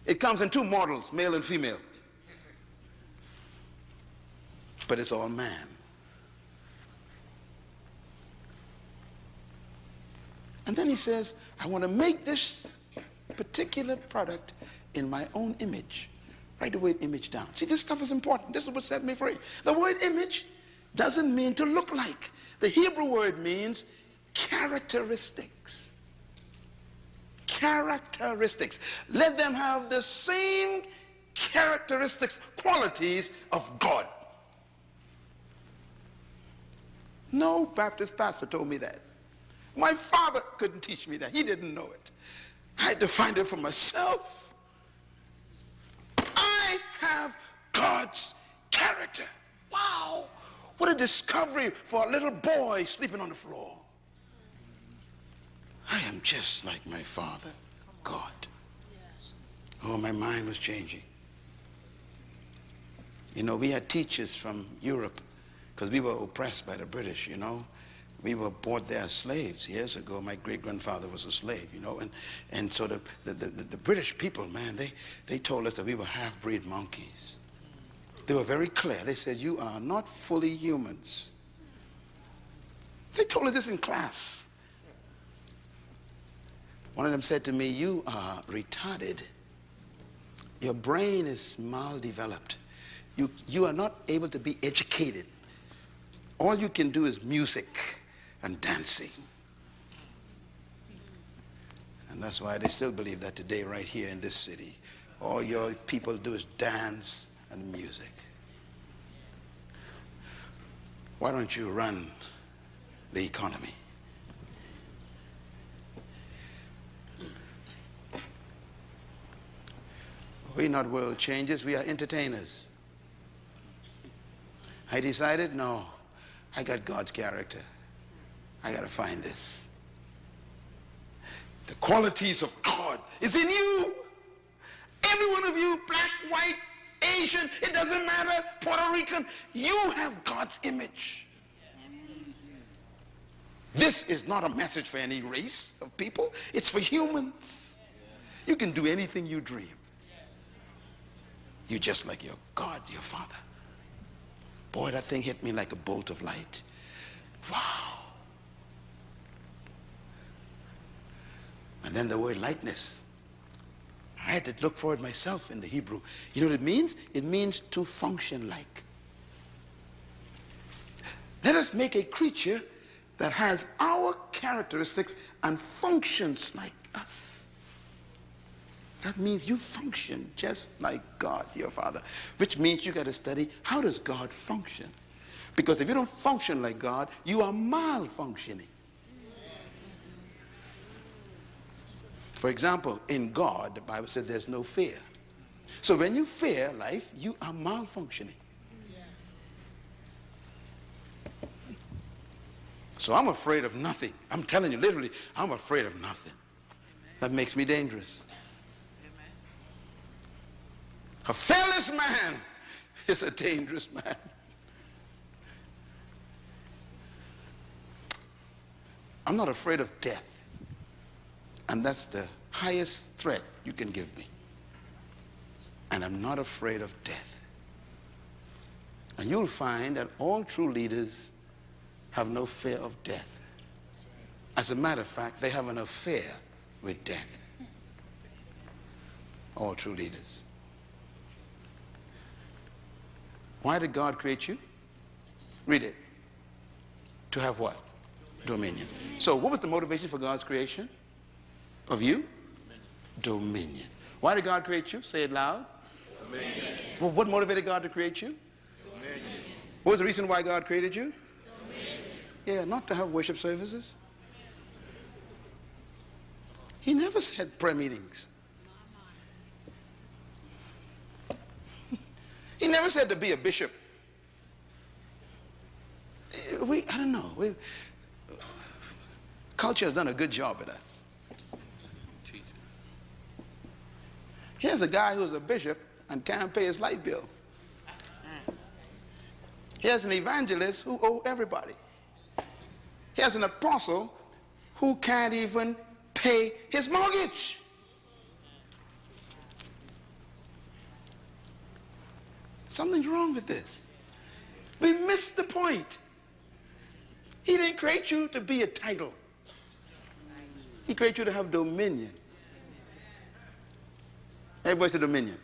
It comes in 2 models, male and female. But it's all man. And then he says, I want to make this particular product in my own image. Write the word image down. See, this stuff is important. This is what set me free. The word image doesn't mean to look like. The Hebrew word means characteristics. Characteristics. Let them have the same characteristics, qualities of God. No Baptist pastor told me that. My father couldn't teach me that. He didn't know it. I had to find it for myself. I have God's character. Wow. What a discovery for a little boy sleeping on the floor. I am just like my father, God. Oh, my mind was changing. You know, we had teachers from Europe because we were oppressed by the British, you know. We were bought there as slaves years ago. My great-grandfather was a slave, you know. And so the British people, man, they told us that we were half-breed monkeys. They were very clear. They said, you are not fully humans. They told us this in class. One of them said to me, you are retarded. Your brain is maldeveloped. You are not able to be educated. All you can do is music and dancing. And that's why they still believe that today right here in this city. All your people do is dance and music. Why don't you run the economy? We're not world changers, we are entertainers. I decided, no, I got God's character. I got to find this. The qualities of God is in you. Every one of you, black, white, Asian, it doesn't matter, Puerto Rican, you have God's image. This is not a message for any race of people. It's for humans. You can do anything you dream. You're just like your God, your Father. Boy, that thing hit me like a bolt of light. Wow. And then the word likeness. I had to look for it myself in the Hebrew. You know what it means? It means to function like. Let us make a creature that has our characteristics and functions like us. That means you function just like God, your Father, which means you got to study how does God function? Because if you don't function like God, you are malfunctioning. For example, in God, the Bible said there's no fear. So when you fear life, you are malfunctioning. So I'm afraid of nothing. I'm telling you, literally, I'm afraid of nothing. That makes me dangerous. A fearless man is a dangerous man. I'm not afraid of death. And that's the highest threat you can give me. And I'm not afraid of death. And you'll find that all true leaders have no fear of death. As a matter of fact, they have an affair with death. All true leaders. Why did God create you? Read it. To have what? Dominion. So what was the motivation for God's creation of you? Dominion. Why did God create you? Say it loud. Dominion. Well, what motivated God to create you? Dominion. What was the reason why God created you? Dominion. Yeah, not to have worship services. He never said prayer meetings. He never said to be a bishop. I don't know. Culture has done a good job at us. Here's a guy who's a bishop and can't pay his light bill. Here's an evangelist who owes everybody. Here's an apostle who can't even pay his mortgage. Something's wrong with this. We missed the point. He didn't create you to be a title. He created you to have dominion. Everybody say dominion.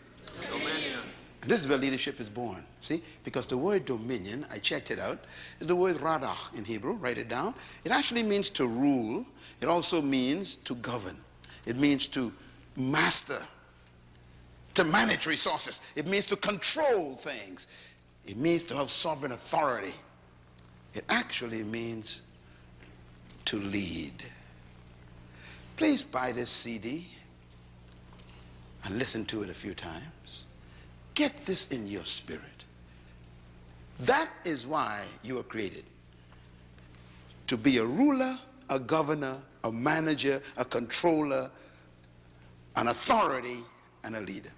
Dominion. This is where leadership is born. See? Because the word dominion, I checked it out, is the word radah in Hebrew. Write it down. It actually means to rule. It also means to govern. It means to master, to manage resources. It means to control things. It means to have sovereign authority. It actually means to lead. Please buy this CD and listen to it a few times. Get this in your spirit. That is why you were created. To be a ruler, a governor, a manager, a controller, an authority, and a leader.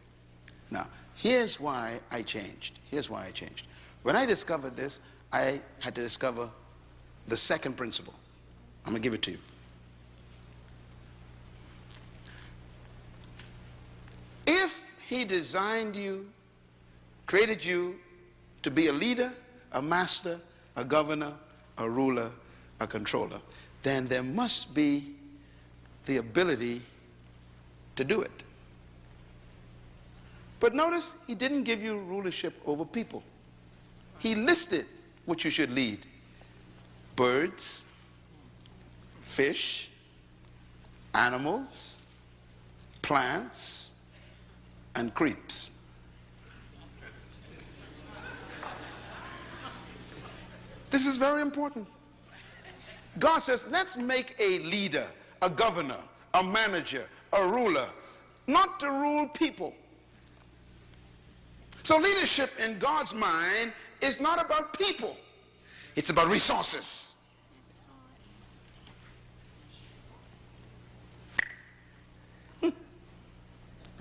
Now, here's why I changed. Here's why I changed. When I discovered this, I had to discover the second principle. I'm going to give it to you. If he designed you, created you to be a leader, a master, a governor, a ruler, a controller, then there must be the ability to do it. But notice, he didn't give you rulership over people. He listed what you should lead. Birds, fish, animals, plants, and creeps. This is very important. God says, let's make a leader, a governor, a manager, a ruler, not to rule people. So leadership in God's mind is not about people. It's about resources.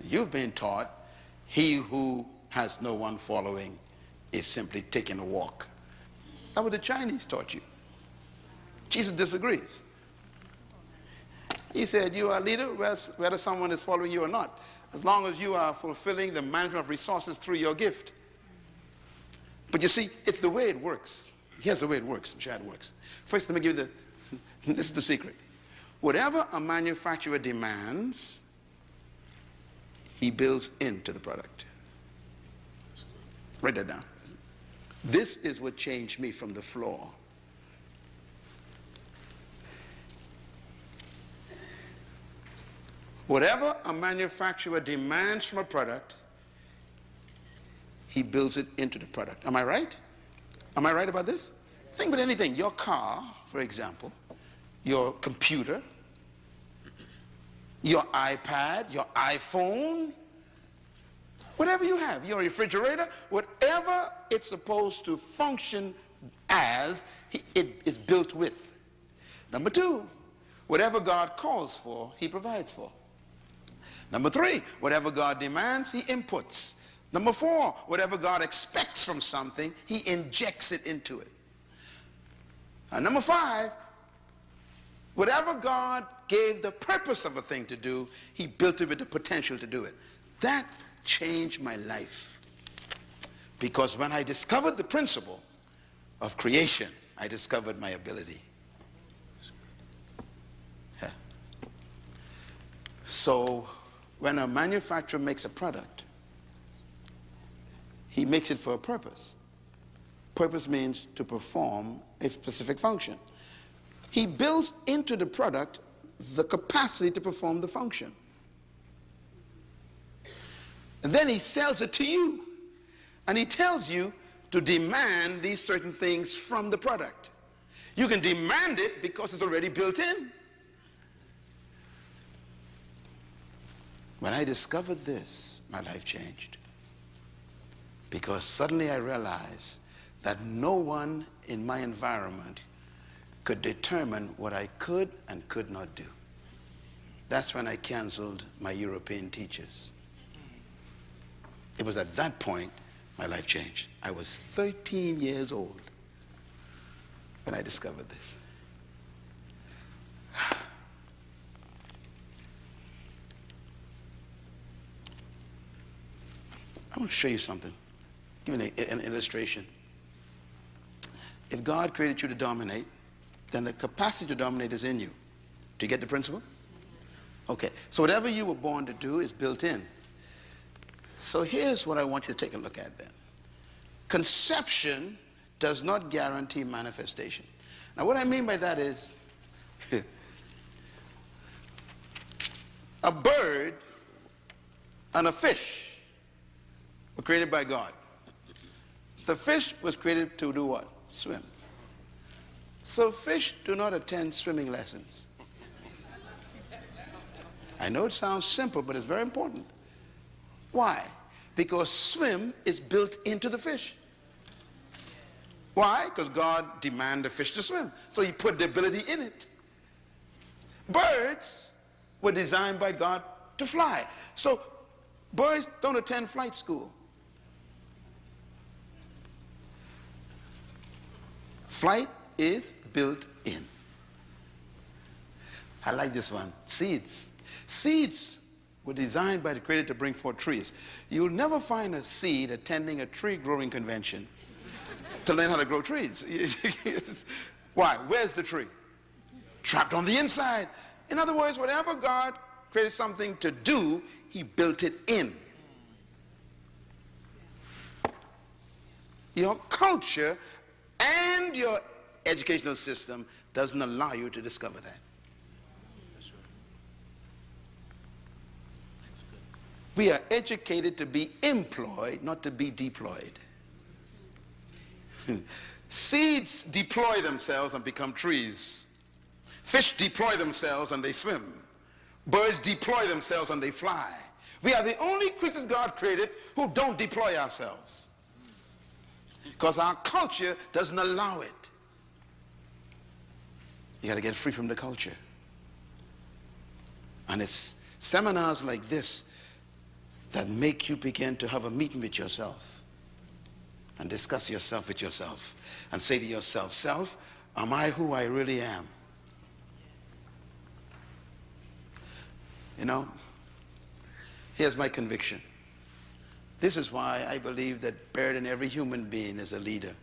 You've been taught he who has no one following is simply taking a walk. That's what the Chinese taught you. Jesus disagrees. He said, you are a leader whether someone is following you or not, as long as you are fulfilling the management of resources through your gift. But you see, it's the way it works. Here's the way it works. I'm sure it works. First, let me give you this is the secret. Whatever a manufacturer demands, he builds into the product. Write that down. This is what changed me from the floor. Whatever a manufacturer demands from a product, he builds it into the product. Am I right? Am I right about this? Think about anything. Your car, for example, your computer, your iPad, your iPhone, whatever you have, your refrigerator, whatever it's supposed to function as, it is built with. Number two, whatever God calls for, he provides for. Number three, whatever God demands, he inputs. Number four, whatever God expects from something, he injects it into it. And number five, whatever God gave the purpose of a thing to do, he built it with the potential to do it. That changed my life. Because when I discovered the principle of creation, I discovered my ability. Yeah. So when a manufacturer makes a product, he makes it for a purpose. Purpose means to perform a specific function. He builds into the product the capacity to perform the function. And then he sells it to you. And he tells you to demand these certain things from the product. You can demand it because it's already built in. When I discovered this, my life changed. Because suddenly I realized that no one in my environment could determine what I could and could not do. That's when I canceled my European teachers. It was at that point my life changed. I was 13 years old when I discovered this. I want to show you something. Give you an illustration. If God created you to dominate, then the capacity to dominate is in you. Do you get the principle? Okay. So whatever you were born to do is built in. So here's what I want you to take a look at then. Conception does not guarantee manifestation. Now what I mean by that is, a bird and a fish were created by God. The fish was created to do what? Swim. So fish do not attend swimming lessons. I know it sounds simple, but it's very important. Why? Because swim is built into the fish. Why? Because God demanded the fish to swim. So he put the ability in it. Birds were designed by God to fly. So birds don't attend flight school. Flight is built in. I like this one. Seeds. Seeds were designed by the Creator to bring forth trees. You'll never find a seed attending a tree growing convention to learn how to grow trees. Why? Where's the tree? Trapped on the inside. In other words, whatever God created something to do, he built it in. Your culture and your educational system doesn't allow you to discover that. We are educated to be employed, not to be deployed. Seeds deploy themselves and become trees. Fish deploy themselves and they swim. Birds deploy themselves and they fly. We are the only creatures God created who don't deploy ourselves, because our culture doesn't allow it. You got to get free from the culture. And it's seminars like this that make you begin to have a meeting with yourself and discuss yourself with yourself and say to yourself, self, am I who I really am? You know, here's my conviction. This is why I believe that buried in every human being is a leader,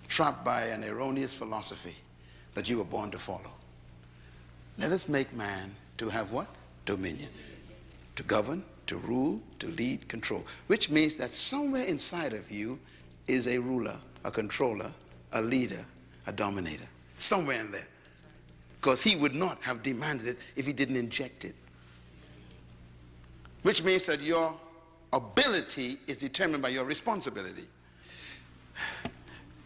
trapped by an erroneous philosophy that you were born to follow. Let us make man to have what? Dominion. To govern, to rule, to lead, control. Which means that somewhere inside of you is a ruler, a controller, a leader, a dominator. Somewhere in there. Because he would not have demanded it if he didn't inject it. Which means that your ability is determined by your responsibility.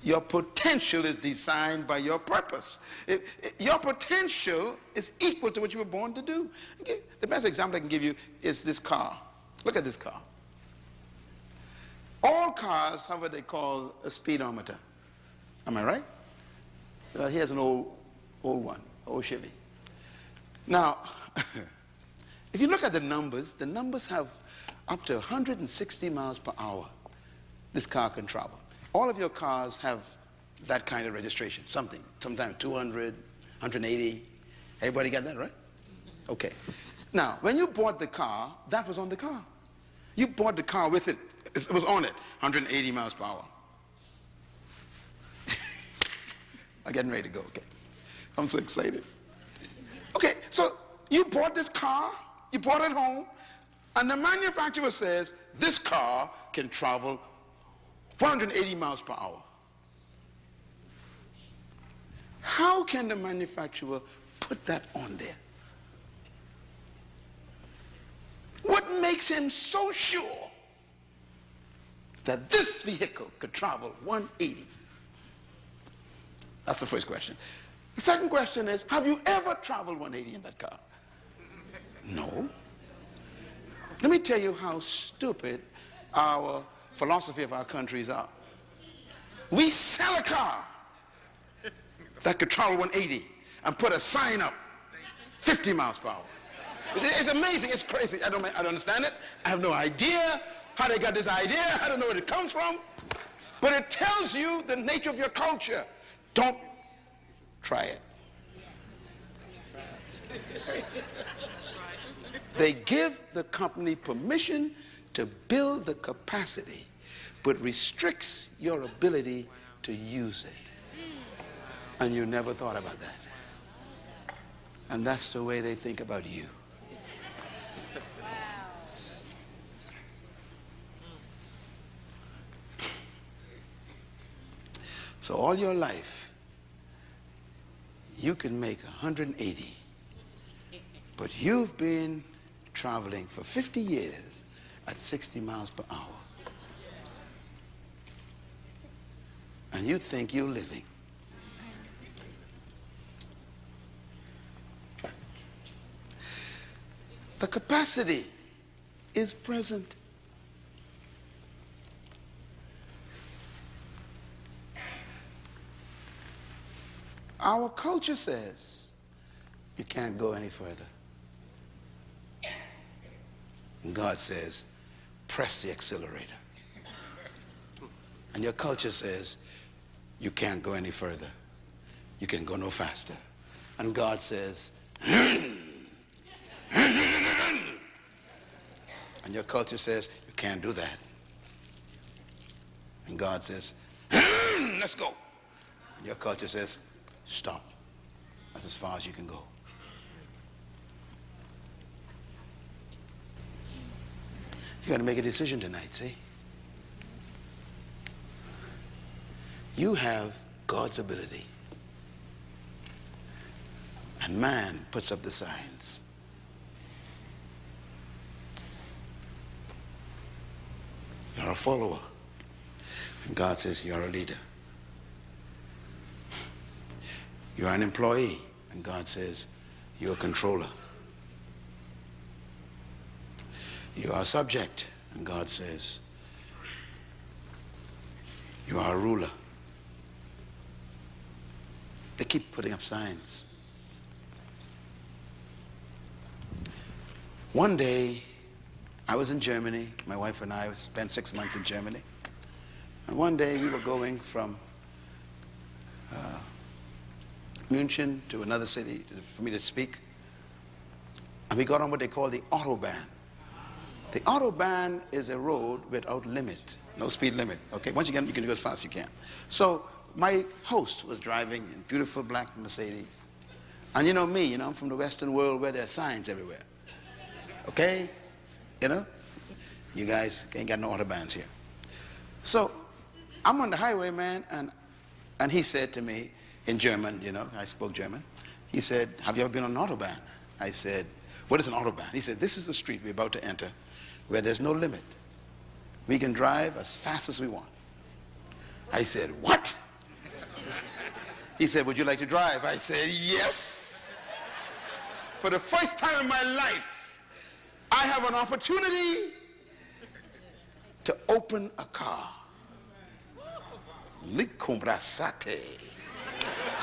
Your potential is designed by your purpose. Your potential is equal to what you were born to do. The best example I can give you is this car. Look at this car. All cars have what they call a speedometer. Am I right? Here's an old one, old Chevy. Now, if you look at the numbers have up to 160 miles per hour this car can travel. All of your cars have that kind of registration, sometimes 200, 180. Everybody got that, right? Okay. Now, when you bought the car, that was on the car. You bought the car with it. It was on it, 180 miles per hour. I'm getting ready to go, okay. I'm so excited. Okay, so you bought this car, you brought it home, and the manufacturer says this car can travel 180 miles per hour. How can the manufacturer put that on there? What makes him so sure that this vehicle could travel 180? That's the first question. The second question is, have you ever traveled 180 in that car? No. Let me tell you how stupid our philosophy of our countries are. We sell a car that could travel 180 and put a sign up 50 miles per hour. It's amazing, it's crazy. I don't understand it. I have no idea how they got this idea. I don't know where it comes from. But it tells you the nature of your culture. Don't try it. They give the company permission to build the capacity, but restricts your ability to use it. And you never thought about that. And that's the way they think about you. So all your life, you can make 180, but you've been traveling for 50 years at 60 miles per hour. And you think you're living. The capacity is present. Our culture says you can't go any further. And God says, press the accelerator. And your culture says, you can't go any further. You can go no faster. And God says, and your culture says, you can't do that. And God says, let's go. And your culture says, stop. That's as far as you can go. You got to make a decision tonight, see? You have God's ability. And man puts up the signs. You're a follower. And God says you're a leader. You're an employee. And God says you're a controller. You are a subject. And God says you are a ruler. They keep putting up signs. One day, I was in Germany. My wife and I spent 6 months in Germany. And one day, we were going from München to another city for me to speak. And we got on what they call the Autobahn. The Autobahn is a road without limit, no speed limit. Okay, once you get, you can go as fast as you can. So my host was driving in beautiful black Mercedes. And you know me, I'm from the Western world where there are signs everywhere. Okay? You guys ain't got no Autobahns here. So I'm on the highway, man, and he said to me in German, I spoke German. He said, have you ever been on an Autobahn? I said, what is an Autobahn? He said, this is the street we're about to enter where there's no limit. We can drive as fast as we want. I said, what? He said, would you like to drive? I said, yes. For the first time in my life, I have an opportunity to open a car. Likumbrasate.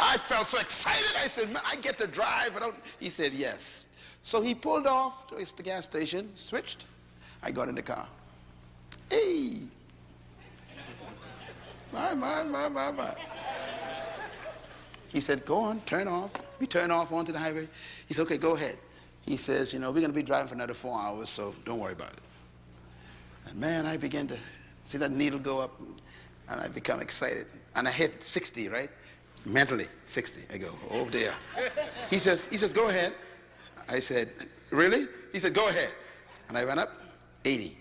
I felt so excited. I said, man, I get to drive. He said, yes. So he pulled off to the gas station, switched. I got in the car. Hey. My. He said, go on, turn off. We turn off onto the highway. He said, okay, go ahead. He says, we're going to be driving for another 4 hours, so don't worry about it. And man, I began to see that needle go up, and I become excited. And I hit 60, right? Mentally, 60. I go, oh dear. He says, go ahead. I said, really? He said, go ahead. And I went up, 80.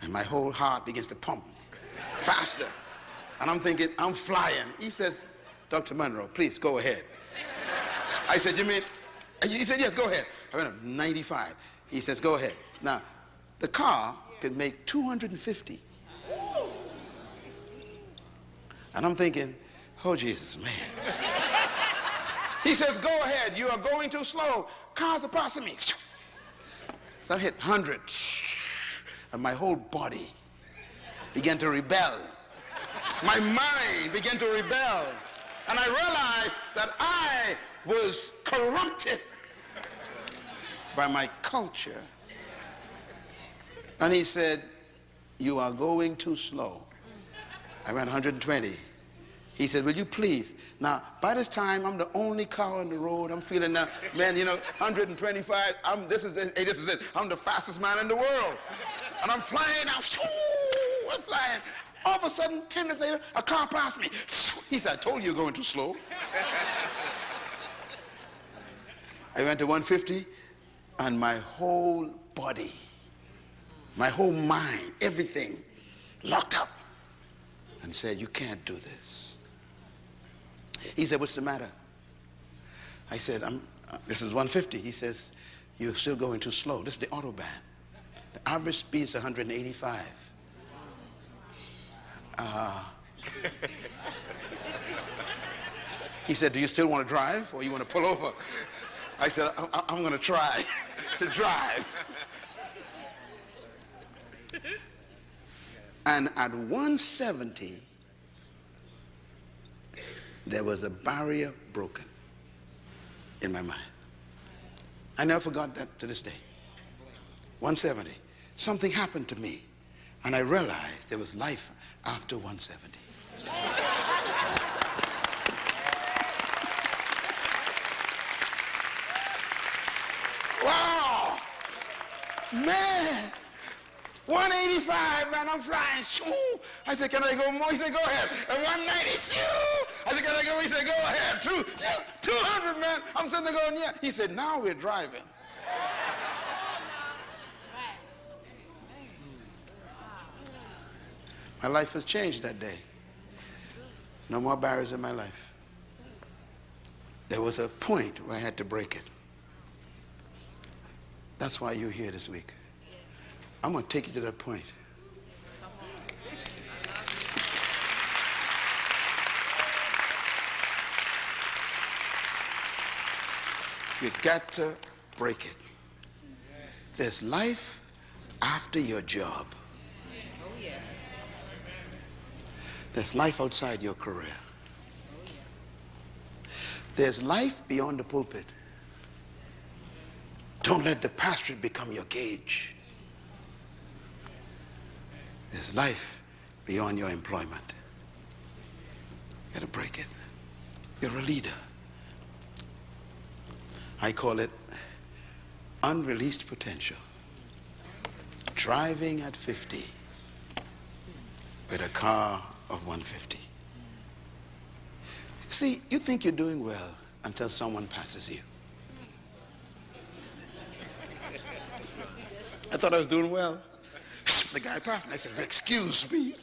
And my whole heart begins to pump faster. And I'm thinking, I'm flying. He says, Dr. Monroe, please go ahead. I said, you mean? He said, yes, go ahead. I went up 95. He says, go ahead. Now, the car could make 250. And I'm thinking, oh, Jesus, man. He says, go ahead. You are going too slow. Cars are passing me. So I hit 100. And my whole body began to rebel. My mind began to rebel. And I realized that I was corrupted by my culture. And he said, you are going too slow. I went 120. He said, will you please? Now, by this time, I'm the only car on the road. I'm feeling now, man, 125. This is it. I'm the fastest man in the world. And I'm flying out. I'm flying. All of a sudden, 10 minutes later, a car passed me. He said, I told you you're going too slow. I went to 150, and my whole body, my whole mind, everything locked up and said, you can't do this. He said, what's the matter? I said, this is 150. He says, you're still going too slow. This is the Autobahn. The average speed is 185. He said, do you still want to drive or you want to pull over? I said, I'm going to try to drive. And at 170, there was a barrier broken in my mind. I never forgot that to this day. 170. Something happened to me, and I realized there was life after 170. Wow! Man! 185, man, I'm flying. Shoo! I said, can I go more? He said, go ahead. And 190, shoo! I said, can I go? He said, go ahead. 200, man. I'm sitting there going, yeah. He said, now we're driving. My life has changed that day. No more barriers in my life. There was a point where I had to break it. That's why you're here this week. I'm going to take you to that point. You got to break it. There's life after your job. There's life outside your career. There's life beyond the pulpit. Don't let the pastorate become your cage. There's life beyond your employment. You gotta break it. You're a leader. I call it unreleased potential. Driving at 50 with a car of 150. See, you think you're doing well until someone passes you. I thought I was doing well. The guy passed me. I said, excuse me.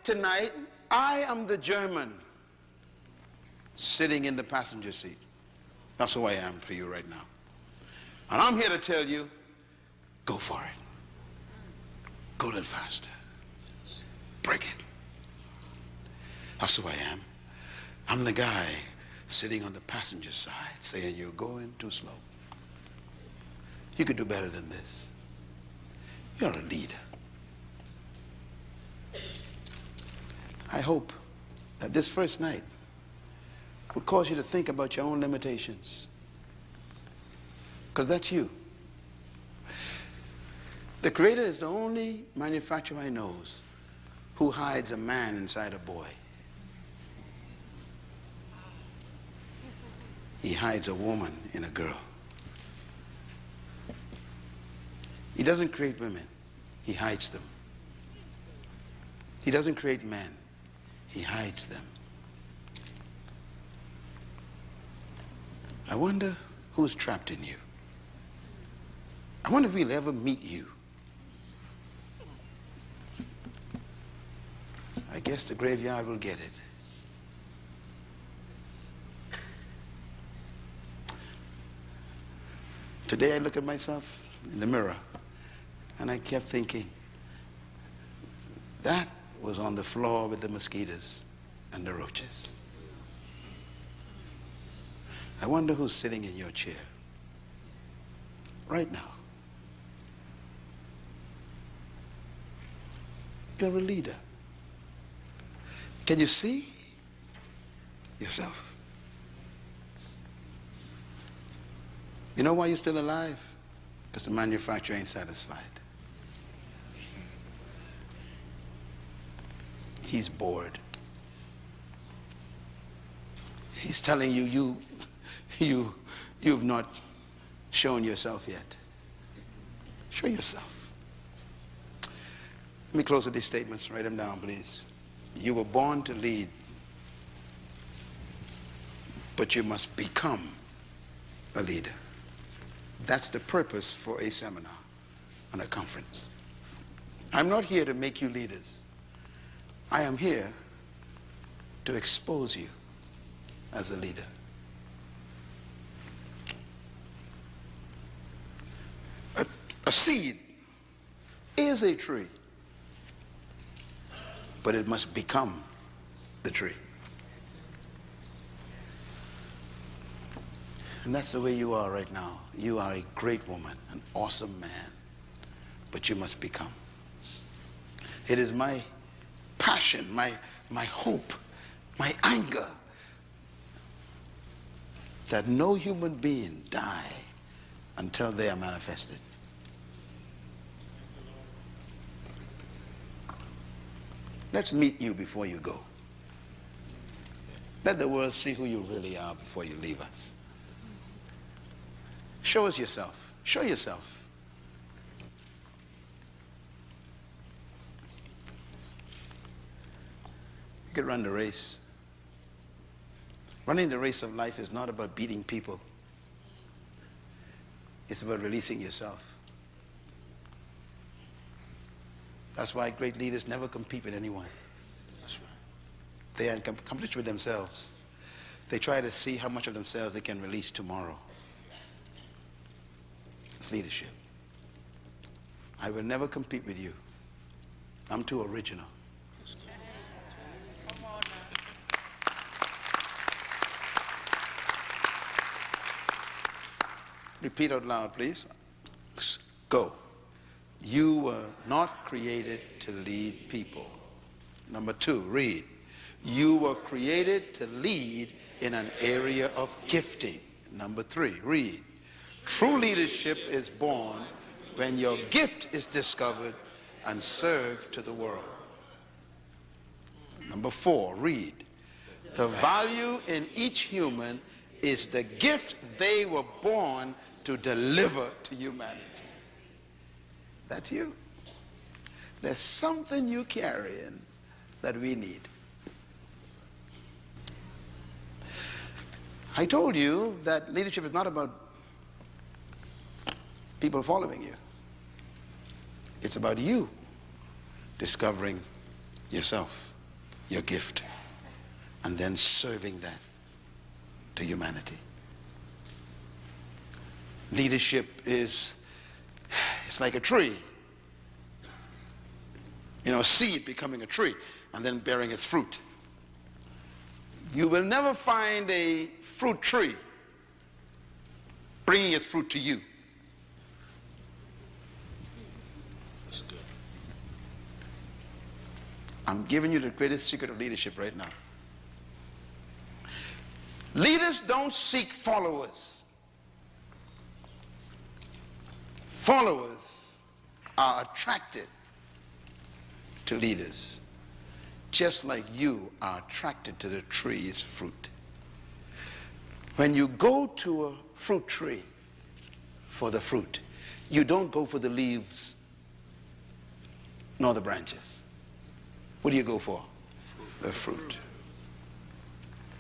Tonight, I am the German sitting in the passenger seat. That's who I am for you right now. And I'm here to tell you, go for it. Go a little faster. Break it. That's who I am. I'm the guy sitting on the passenger side saying you're going too slow. You could do better than this. You're a leader. I hope that this first night will cause you to think about your own limitations. Because that's you. The Creator is the only manufacturer I know who hides a man inside a boy. He hides a woman in a girl. He doesn't create women. He hides them. He doesn't create men. He hides them. I wonder who's trapped in you. I wonder if we'll ever meet you. I guess the graveyard will get it. Today I look at myself in the mirror and I kept thinking, that was on the floor with the mosquitoes and the roaches. I wonder who's sitting in your chair right now. You're a leader. Can you see yourself? You know why you're still alive? Because the manufacturer ain't satisfied. He's bored. He's telling you, you've not shown yourself yet. Show yourself. Let me close with these statements. Write them down, please. You were born to lead, but you must become a leader. That's the purpose for a seminar and a conference. I'm not here to make you leaders. I am here to expose you as a leader. A seed is a tree, but it must become the tree. And that's the way you are right now. You are a great woman, an awesome man, but you must become. It is my passion, my hope, my anger that no human being die until they are manifested. Let's meet you before you go. Let the world see who you really are before you leave us. Show us yourself. Show yourself. You could run the race. Running the race of life is not about beating people. It's about releasing yourself. That's why great leaders never compete with anyone. That's right. They are in competition with themselves. They try to see how much of themselves they can release tomorrow. It's leadership. I will never compete with you. I'm too original. That's good. Repeat out loud, please. Go. You were not created to lead people. Number 2, read. You were created to lead in an area of gifting. Number 3, read. True leadership is born when your gift is discovered and served to the world. Number 4, read. The value in each human is the gift they were born to deliver to humanity. That's you. There's something you carrying that we need. I told you that leadership is not about people following you. It's about you discovering yourself, your gift, and then serving that to humanity. Leadership is, it's like a tree. You know, a seed becoming a tree and then bearing its fruit. You will never find a fruit tree bringing its fruit to you. That's good. I'm giving you the greatest secret of leadership right now. Leaders don't seek followers. Followers are attracted to leaders, just like you are attracted to the tree's fruit. When you go to a fruit tree for the fruit, you don't go for the leaves nor the branches. What do you go for? The fruit.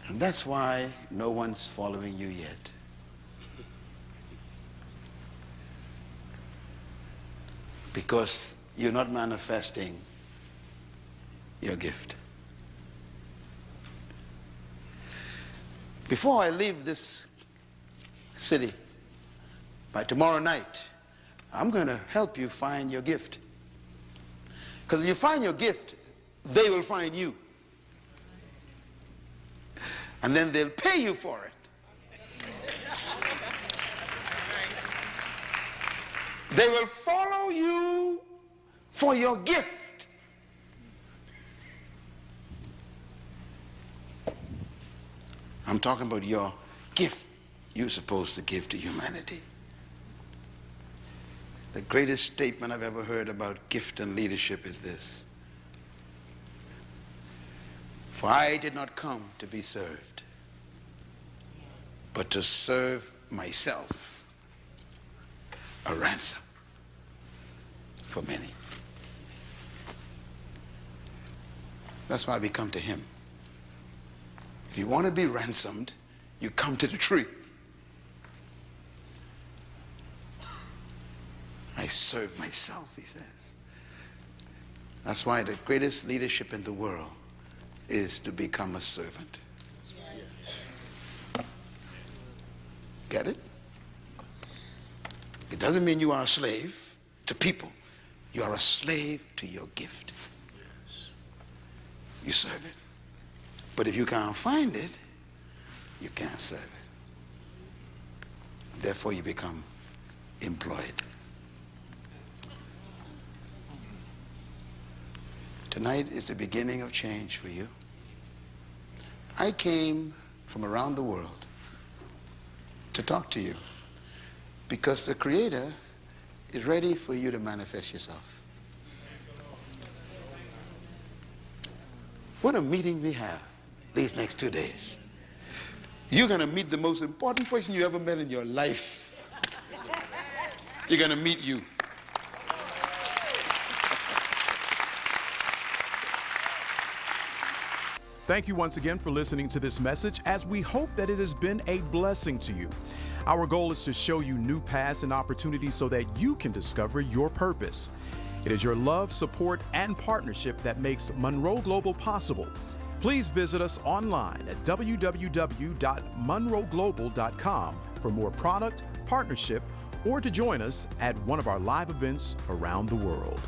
And that's why no one's following you yet. Because you're not manifesting your gift. Before I leave this city, by tomorrow night, I'm going to help you find your gift. Because when you find your gift, they will find you. And then they'll pay you for it. They will follow you for your gift. I'm talking about your gift you're supposed to give to humanity. The greatest statement I've ever heard about gift and leadership is this: for I did not come to be served, but to serve myself, a ransom for many. That's why we come to him. If you want to be ransomed, you come to the tree. I serve myself, he says. That's why the greatest leadership in the world is to become a servant. Get it? It doesn't mean you are a slave to people. You are a slave to your gift. You serve it. But if you can't find it, you can't serve it. Therefore, you become employed. Tonight is the beginning of change for you. I came from around the world to talk to you because the Creator is ready for you to manifest yourself. What a meeting we have these next 2 days. You're going to meet the most important person you ever met in your life. You're going to meet you. Thank you once again for listening to this message, as we hope that it has been a blessing to you. Our goal is to show you new paths and opportunities so that you can discover your purpose. It is your love, support, and partnership that makes Monroe Global possible. Please visit us online at www.monroeglobal.com for more product, partnership, or to join us at one of our live events around the world.